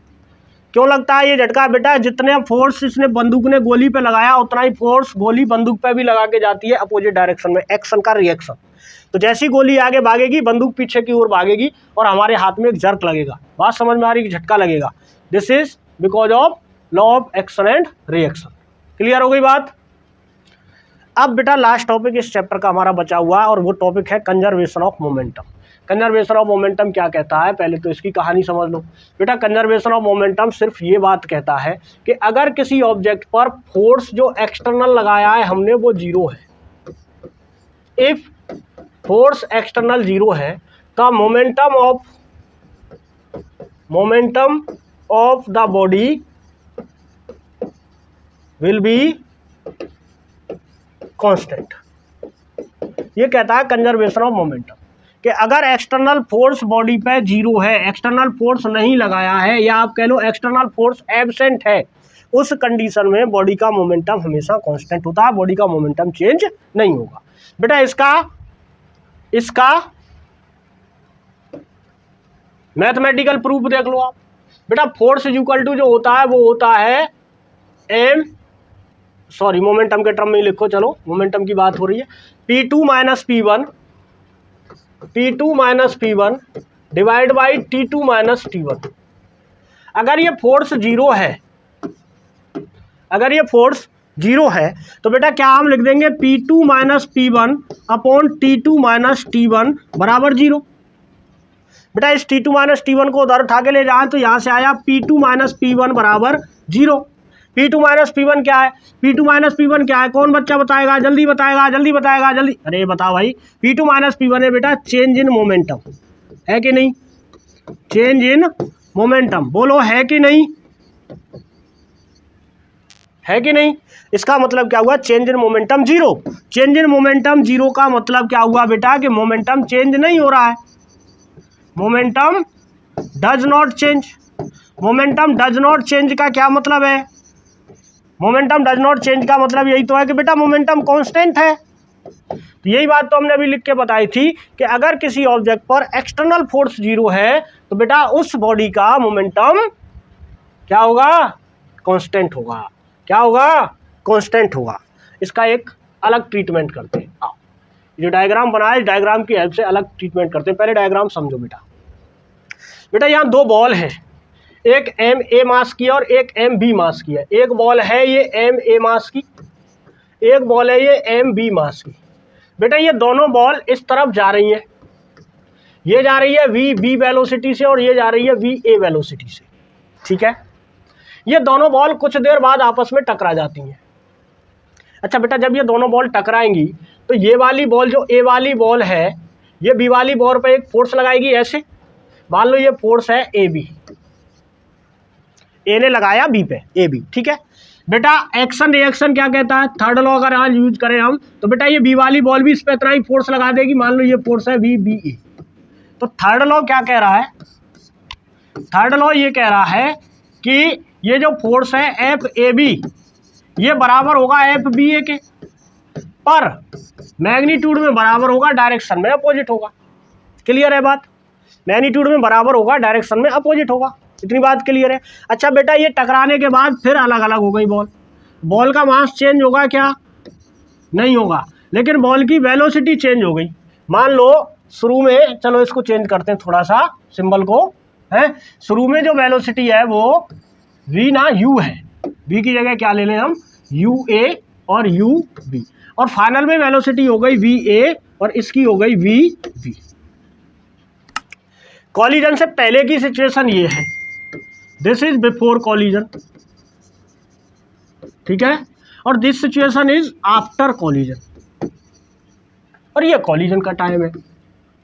क्यों लगता है ये झटका? बेटा जितने फोर्स इसने बंदूक ने गोली पे लगाया उतना ही फोर्स गोली बंदूक पे भी लगा के जाती है अपोजिट डायरेक्शन में, एक्शन का रिएक्शन। तो जैसी गोली आगे भागेगी बंदूक पीछे की ओर भागेगी और हमारे हाथ में एक झटक लगेगा। बात समझ में आ रही? झटका लगेगा। This is because of law of action and reaction. Clear हो गई बात? अब बेटा लास्ट टॉपिक इस चैप्टर का हमारा बचा हुआ है और वो टॉपिक है conservation of momentum. Conservation of momentum क्या कहता है, पहले तो इसकी कहानी समझ लो। बेटा कंजर्वेशन ऑफ मोमेंटम सिर्फ ये बात कहता है कि अगर किसी ऑब्जेक्ट पर फोर्स जो एक्सटर्नल लगाया है हमने वो जीरो है, इफ फोर्स एक्सटर्नल जीरो है तो momentum of the body will be constant. ये कहता है कंजर्वेशन ऑफ मोमेंटम कि अगर एक्सटर्नल फोर्स बॉडी पे जीरो है, एक्सटर्नल फोर्स नहीं लगाया है, या आप कह लो एक्सटर्नल फोर्स एब्सेंट है, उस कंडीशन में बॉडी का मोमेंटम हमेशा कांस्टेंट होता है, बॉडी का मोमेंटम चेंज नहीं होगा। बेटा इसका मैथमेटिकल प्रूफ देख लो आप। बेटा फोर्स इक्वल टू जो होता है वो होता है मोमेंटम के टर्म में ही लिखो, चलो मोमेंटम की बात हो रही है, P2 minus P1 divide by T2 minus T1। अगर ये फोर्स जीरो है, तो बेटा क्या हम लिख देंगे P2 minus P1 upon T2 minus T1 बराबर जीरो। बेटा इस T2 माइनस T1 को उधर उठा के ले जाए तो यहाँ से आया P2 माइनस P1 बराबर जीरो। P2 माइनस P1 क्या है? P2 माइनस P1 क्या है? कौन बच्चा बताएगा? जल्दी बताएगा, जल्दी बताएगा, जल्दी। अरे बताओ भाई, P2 माइनस P1 है बेटा चेंज इन मोमेंटम, है कि नहीं? चेंज इन मोमेंटम, बोलो है कि नहीं? है कि नहीं? इसका मतलब क्या हुआ? Change in momentum zero. Change in momentum zero का मतलब क्या हुआ बेटा? कि मोमेंटम चेंज नहीं हो रहा है, momentum does not change. Momentum does not change का क्या मतलब है? मोमेंटम डज नॉट चेंज का मतलब यही तो है कि बेटा मोमेंटम कांस्टेंट है। तो यही बात तो हमने अभी लिख के बताई थी कि अगर किसी ऑब्जेक्ट पर एक्सटर्नल फोर्स जीरो है तो बेटा उस बॉडी का मोमेंटम क्या होगा? कांस्टेंट होगा। क्या होगा? कांस्टेंट होगा। इसका एक अलग ट्रीटमेंट करते हैं। आओ जो डायग्राम बना है, डायग्राम की हेल्प से अलग ट्रीटमेंट करते हैं। पहले डायग्राम समझो बेटा। बेटा यहाँ दो बॉल है, एक MA मास की और एक MB मास की है। एक बॉल है ये MA मास की, एक बॉल है ये MB मास की। बेटा ये दोनों बॉल इस तरफ जा रही है, ये जा रही है VB वेलोसिटी से और ये जा रही है VA वेलोसिटी से। ठीक है, ये दोनों बॉल कुछ देर बाद आपस में टकरा जाती हैं। अच्छा बेटा जब ये दोनों बॉल टकराएंगी तो ये वाली बॉल जो A वाली बॉल है ये B वाली बॉल पर एक फोर्स लगाएगी ऐसे। मान लो ये फोर्स है AB। ए ने लगाया बी पे, ए बी, ठीक है बेटा। एक्शन रिएक्शन क्या कहता है, थर्ड लॉ अगर आज यूज करें हम तो बेटा ये बी वाली बॉल भी इस पे इतना ही फोर्स लगा देगी, मान लो ये फोर्स है वी बी ए। तो थर्ड लॉ क्या कह रहा है, थर्ड लॉ ये कह रहा है कि ये जो फोर्स है एफ ए बी ये बराबर होगा एफ बी ए के, पर मैग्नीट्यूड में बराबर होगा, डायरेक्शन में अपोजिट होगा। क्लियर है बात, मैग्नीट्यूड में बराबर होगा, डायरेक्शन में अपोजिट होगा, इतनी बात क्लियर है। अच्छा बेटा ये टकराने के बाद फिर अलग अलग हो गई बॉल, बॉल का मास चेंज होगा क्या, नहीं होगा, लेकिन बॉल की वेलोसिटी चेंज हो गई। मान लो शुरू में, चलो इसको चेंज करते हैं थोड़ा सा सिंबल को, है शुरू में जो वेलोसिटी है वो v ना u है, v की जगह क्या ले लें हम, u a और u b, और फाइनल में वेलोसिटी हो गई v a और इसकी हो गई v b। कॉलिजन से पहले की सिचुएशन ये है, दिस इज बिफोर कॉलिजन, ठीक है, और this situation is after collision, और ये कॉलिजन का टाइम है,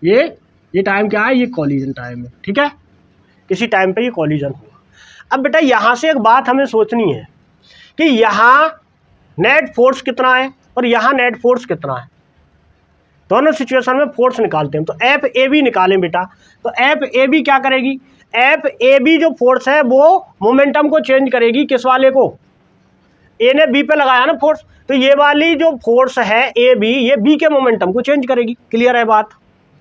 ये टाइम क्या है, ये कॉलिजन टाइम है, ठीक है, किसी टाइम पे ये कॉलिजन हुआ। अब बेटा यहाँ से एक बात हमें सोचनी है कि यहाँ नेट फोर्स कितना है और यहाँ नेट फोर्स कितना है, दोनों सिचुएशन में फोर्स निकालते हैं। तो एफ ए बी निकालें बेटा, तो एफ ए बी क्या करेगी, एफ ए बी जो फोर्स है वो मोमेंटम को चेंज करेगी, किस वाले को, ए ने बी पे लगाया ना फोर्स, तो ये वाली जो फोर्स है ए बी ये बी के मोमेंटम को चेंज करेगी। क्लियर है बात,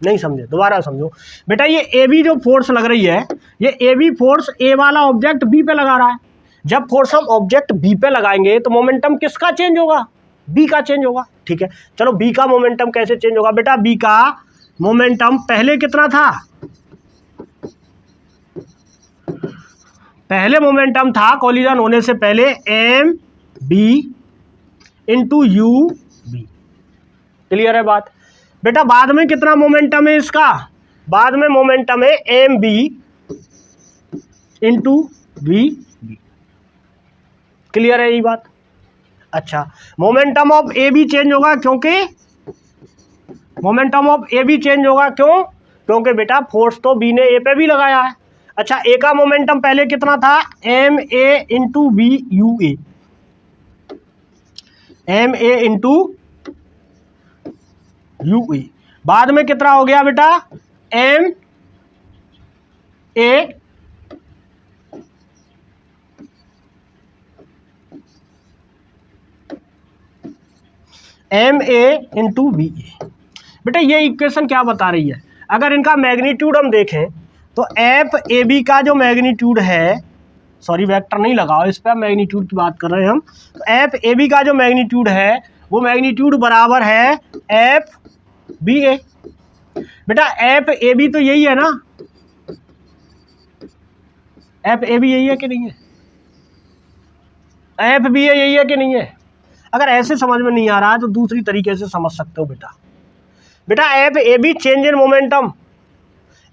नहीं समझे दोबारा समझो बेटा, ये ए बी जो फोर्स लग रही है, ये ए बी फोर्स ए वाला ऑब्जेक्ट बी पे लगा रहा है, जब फोर्स हम ऑब्जेक्ट बी पे लगाएंगे तो मोमेंटम किसका चेंज होगा, बी का चेंज होगा, ठीक है। चलो बी का मोमेंटम कैसे चेंज होगा बेटा, बी का मोमेंटम पहले कितना था, पहले मोमेंटम था कॉलिजन होने से पहले M B into U B. Clear है बात बेटा, बाद में कितना मोमेंटम है इसका, बाद में मोमेंटम है M B into V B. Clear है ये बात। अच्छा momentum of A B change होगा, क्योंकि momentum of A B change होगा क्यों, क्योंकि बेटा फोर्स तो बी ने ए पे भी लगाया है। अच्छा ए का मोमेंटम पहले कितना था, M A into B U A, M A into U A, बाद में कितना हो गया बेटा, M A M A into B A. बेटा ये इक्वेशन क्या बता रही है, अगर इनका मैग्नीट्यूड हम देखें तो एफ ए बी का जो मैग्नीट्यूड है, सॉरी वेक्टर नहीं लगाओ इस पर, मैग्नीट्यूड की बात कर रहे हैं हम, तो एफ ए बी का जो मैग्नीट्यूड है वो मैग्नीट्यूड बराबर है एफ बी ए। बेटा एफ ए बी तो यही है ना, एफ ए बी यही है कि नहीं है, एफ बी ए यही है कि नहीं है। अगर ऐसे समझ में नहीं आ रहा है तो दूसरी तरीके से समझ सकते हो बेटा, बेटा F A B change in momentum,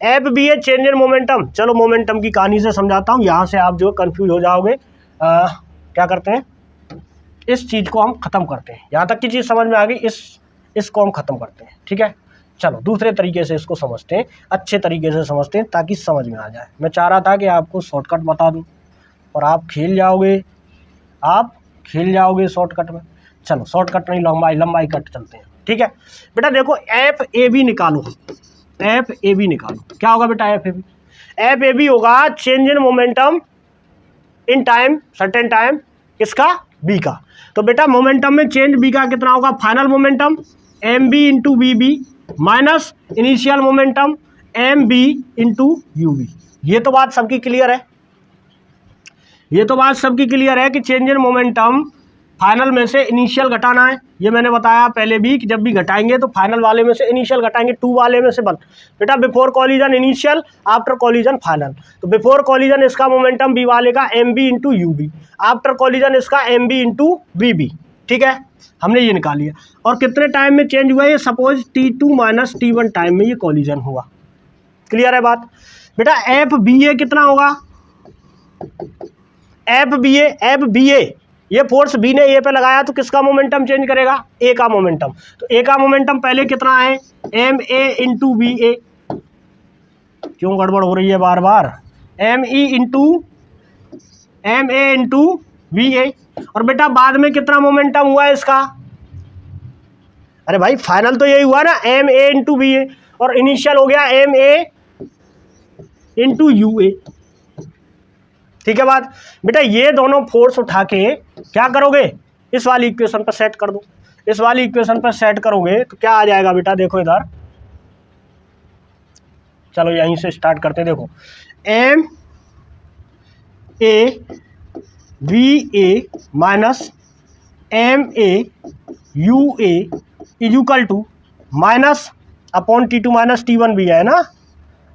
F B A change in momentum. चलो मोमेंटम की कहानी से समझाता हूँ, यहाँ से आप जो कंफ्यूज हो जाओगे। क्या करते हैं, इस चीज़ को हम ख़त्म करते हैं, यहाँ तक की चीज़ समझ में आ गई, इसको हम ख़त्म करते हैं, ठीक है। चलो दूसरे तरीके से इसको समझते हैं, अच्छे तरीके से समझते हैं ताकि समझ में आ जाए। मैं चाह रहा था कि आपको शॉर्टकट बता दूँ और आप खेल जाओगे शॉर्टकट में। चलो शॉर्टकट नहीं, लंबाई कट चलते हैं, ठीक है। बेटा देखो एफ ए बी निकालो, एफ ए बी निकालो, क्या होगा बेटा F A B, F A B होगा change in momentum in time, certain time, किसका, बी का। तो बेटा मोमेंटम में चेंज बी का कितना होगा, final momentum M B into B B minus initial momentum M B into U B. ये तो बात सबकी क्लियर है, ये तो बात सबकी क्लियर है कि चेंज इन मोमेंटम फाइनल में से इनिशियल घटाना है। ये मैंने बताया पहले भी कि जब भी घटाएंगे तो फाइनल वाले में से इनिशियल घटाएंगे, टू वाले में से वन। बेटा before collision initial, after collision final. तो बिफोर कॉलिजन इसका मोमेंटम बी वाले का M B into U B, after collision इसका M B into V B, ठीक है, हमने ये निकाल लिया। और कितने टाइम में चेंज हुआ, ये suppose T2 minus T1 time में ये कॉलिजन हुआ। क्लियर है बात। बेटा एफ बी ए कितना होगा, एफ बी ए ये फोर्स बी ने ए पे लगाया तो किसका मोमेंटम चेंज करेगा, ए का मोमेंटम। तो ए का मोमेंटम पहले कितना है, M A into B A, क्यों गड़बड़ हो रही है बार बार, M E into M A into V A. और बेटा बाद में कितना मोमेंटम हुआ है इसका? अरे भाई फाइनल तो यही हुआ ना, M A into V A, और इनिशियल हो गया M A into U A. ठीक है बात। बेटा ये दोनों फोर्स उठा के क्या करोगे, इस वाली इक्वेशन पर सेट कर दो। इस वाली इक्वेशन पर सेट करोगे तो क्या आ जाएगा बेटा, देखो इधर, चलो यहीं से स्टार्ट करते हैं। देखो M A V A minus M A U A is equal to minus upon T two minus T one भी है ना,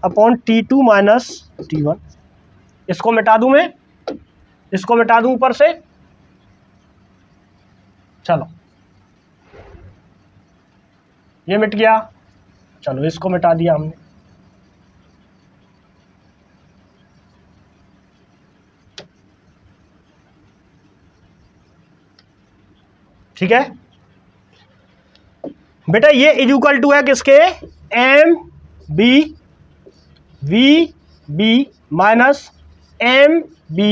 upon T two minus T one. इसको मिटा दूं मैं, इसको मिटा दूं ऊपर से, चलो ये मिट गया, चलो इसको मिटा दिया हमने। ठीक है बेटा, ये इज इक्वल टू है किसके, M B V B minus M B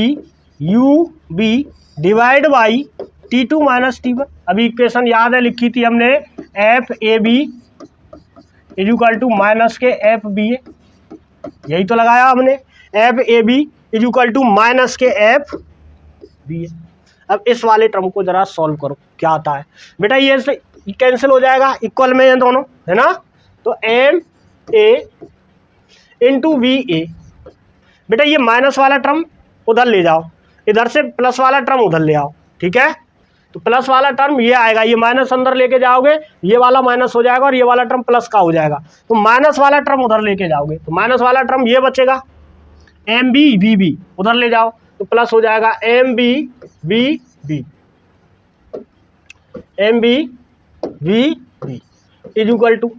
U B divide by T two minus T one. अभी इक्वेशन याद है, लिखी थी हमने, F A B is equal to minus के एफ बी ए, यही तो लगाया हमने, F A B is equal to minus के एफ बी ए। अब इस वाले टर्म को जरा सॉल्व करो, क्या आता है बेटा, ये कैंसिल हो जाएगा, इक्वल में ये दोनों है ना, तो M A into V A. बेटा ये माइनस वाला टर्म उधर ले जाओ, इधर से प्लस वाला टर्म उधर ले आओ। ठीक है, तो प्लस वाला टर्म ये आएगा, ये माइनस अंदर लेके जाओगे, ये वाला माइनस हो जाएगा और ये वाला टर्म प्लस का हो जाएगा, तो माइनस वाला टर्म उधर लेके जाओगे तो माइनस वाला टर्म ये बचेगा, एम बी वी बी उधर ले जाओ तो प्लस हो जाएगा M B V B, M B V B is equal to.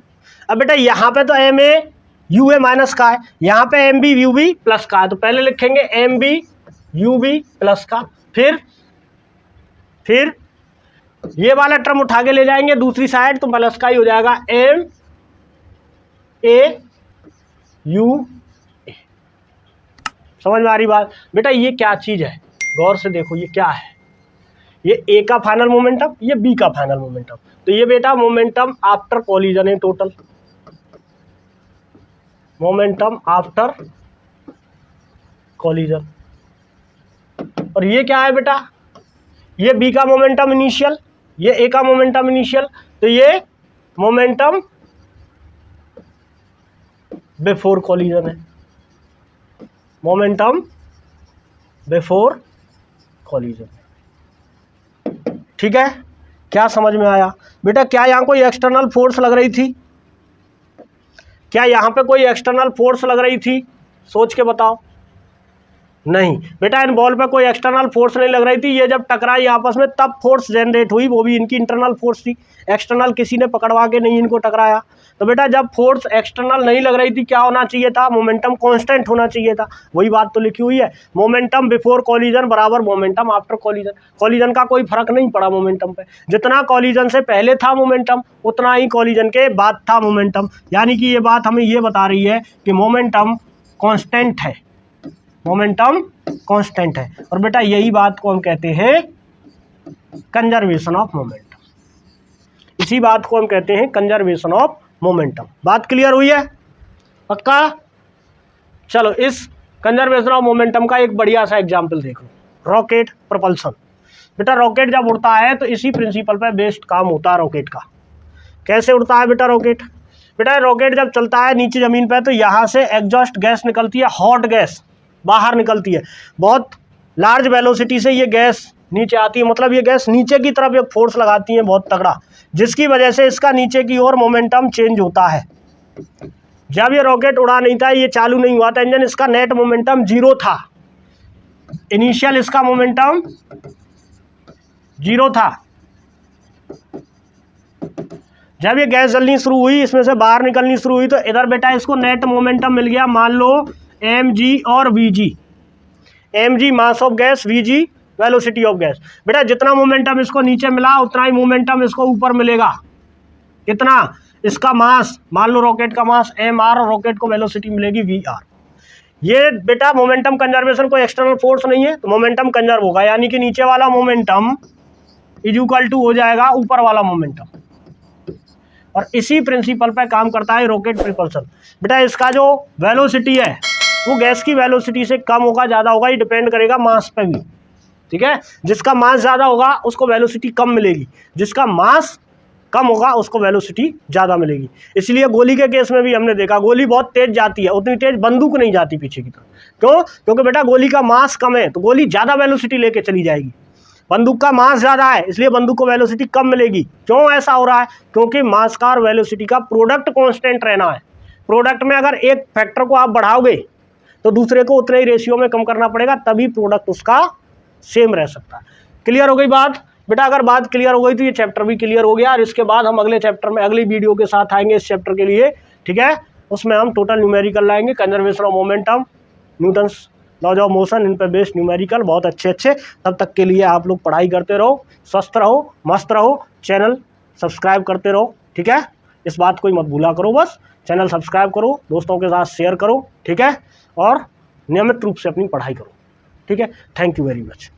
अब बेटा यहाँ पे तो M A U A minus का है, यहाँ पे M B U B plus का है, तो पहले लिखेंगे M B U B plus का, फिर ये वाला टर्म उठा के ले जाएंगे दूसरी साइड तो प्लस का ही हो जाएगा, एम ए यू ए। समझ में आ रही बात? बेटा ये क्या चीज़ है, गौर से देखो, ये क्या है, ये ए का फाइनल मोमेंटम, ये बी का फाइनल मोमेंटम, तो ये बेटा मोमेंटम आफ्टर कॉलिजन है, टोटल मोमेंटम आफ्टर कॉलिजन। और ये क्या है बेटा, ये बी का मोमेंटम इनिशियल, ये ए का मोमेंटम इनिशियल, तो ये मोमेंटम बिफोर कॉलिजन है, मोमेंटम बिफोर कॉलिजन। ठीक है, क्या समझ में आया बेटा? क्या यहाँ कोई एक्सटर्नल फोर्स लग रही थी? क्या यहाँ पे कोई एक्सटर्नल फोर्स लग रही थी? सोच के बताओ। नहीं बेटा, इन बॉल पे कोई एक्सटर्नल फोर्स नहीं लग रही थी, ये जब टकराई आपस में तब फोर्स जनरेट हुई, वो भी इनकी इंटरनल फोर्स थी, एक्सटर्नल किसी ने पकड़वा के नहीं इनको टकराया। तो बेटा जब फोर्स एक्सटर्नल नहीं लग रही थी, क्या होना चाहिए था, मोमेंटम कांस्टेंट होना चाहिए था, वही बात तो लिखी हुई है, मोमेंटम बिफोर कॉलिजन बराबर मोमेंटम आफ्टर कॉलिजन। कॉलिजन का कोई फर्क नहीं पड़ा मोमेंटम पे, जितना कॉलिजन से पहले था मोमेंटम उतना ही कॉलिजन के बाद था मोमेंटम, यानी कि ये बात हमें ये बता रही है कि मोमेंटम कांस्टेंट है, मोमेंटम कांस्टेंट है। और बेटा यही बात को हम कहते हैं कंजर्वेशन ऑफ मोमेंटम, इसी बात को हम कहते हैं कंजर्वेशन ऑफ मोमेंटम। बात क्लियर हुई है? पक्का? चलो इस कंजर्वेशन ऑफ मोमेंटम का एक बढ़िया सा एग्जांपल देख लो, रॉकेट प्रोपल्शन। बेटा रॉकेट जब उड़ता है तो इसी प्रिंसिपल पर बेस्ड काम होता है रॉकेट का। कैसे उड़ता है बेटा रॉकेट? बेटा रॉकेट जब चलता है नीचे ज़मीन पर तो यहाँ से एग्जॉस्ट गैस निकलती है, हॉट गैस बाहर निकलती है, बहुत लार्ज वेलोसिटी से ये गैस नीचे आती है, मतलब ये गैस नीचे की तरफ एक फोर्स लगाती है बहुत तगड़ा, जिसकी वजह से इसका नीचे की ओर मोमेंटम चेंज होता है। जब ये रॉकेट उड़ा नहीं था, ये चालू नहीं हुआ था इंजन, इसका नेट मोमेंटम 0 था, इनिशियल इसका मोमेंटम 0 था। जब ये गैस जलनी शुरू हुई, इसमें से बाहर निकलनी शुरू हुई, तो इधर बेटा इसको नेट मोमेंटम मिल गया, मान लो mg और vg, mg mass of gas, vg velocity of gas. बेटा जितना मोमेंटम इसको नीचे मिला उतना ही मोमेंटम इसको ऊपर मिलेगा। कितना? इसका मास, मान लो रॉकेट का मास mr और रॉकेट को वेलोसिटी मिलेगी vr। ये बेटा मोमेंटम कंजर्वेशन कोई एक्सटर्नल फोर्स नहीं है, तो मोमेंटम कंजर्व होगा, यानी कि नीचे वाला मोमेंटम इज इक्वल टू हो जाएगा ऊपर वाला मोमेंटम। और इसी प्रिंसिपल पे काम करता है रॉकेट प्रिपल्शन। बेटा इसका जो वेलोसिटी है वो गैस की वेलोसिटी से कम होगा ज़्यादा होगा, ये डिपेंड करेगा मास पे भी, ठीक है। जिसका मास ज़्यादा होगा उसको वेलोसिटी कम मिलेगी, जिसका मास कम होगा उसको वेलोसिटी ज़्यादा मिलेगी। इसलिए गोली के केस में भी हमने देखा गोली बहुत तेज़ जाती है, उतनी तेज़ बंदूक नहीं जाती पीछे की तरफ। क्यों? क्योंकि बेटा गोली का मास कम है तो गोली ज़्यादा वेलोसिटी लेके चली जाएगी। बंदूक का मास ज़्यादा है इसलिए बंदूक को वेलोसिटी कम मिलेगी। क्यों ऐसा हो रहा है? क्योंकि मास का और वेलोसिटी का प्रोडक्ट कांस्टेंट रहना है। प्रोडक्ट में अगर एक फैक्टर को आप बढ़ाओगे तो दूसरे को उतने ही रेशियो में कम करना पड़ेगा, तभी प्रोडक्ट उसका सेम रह सकता है। क्लियर हो गई बात? बेटा अगर बात क्लियर हो गई तो ये चैप्टर भी क्लियर हो गया। और इसके बाद हम अगले चैप्टर में अगली वीडियो के साथ आएंगे इस चैप्टर के लिए, ठीक है। उसमें हम टोटल न्यूमेरिकल लाएंगे, conservation of momentum, Newton's laws of motion, इन पर बेस्ड न्यूमेरिकल बहुत अच्छे। तब तक के लिए आप लोग पढ़ाई करते रहो, स्वस्थ रहो, मस्त रहो, चैनल सब्सक्राइब करते रहो, ठीक है। इस बात को ही मत भूला करो, बस चैनल सब्सक्राइब करो, दोस्तों के साथ शेयर करो, ठीक है। और नियमित रूप से अपनी पढ़ाई करो, ठीक है। Thank you very much.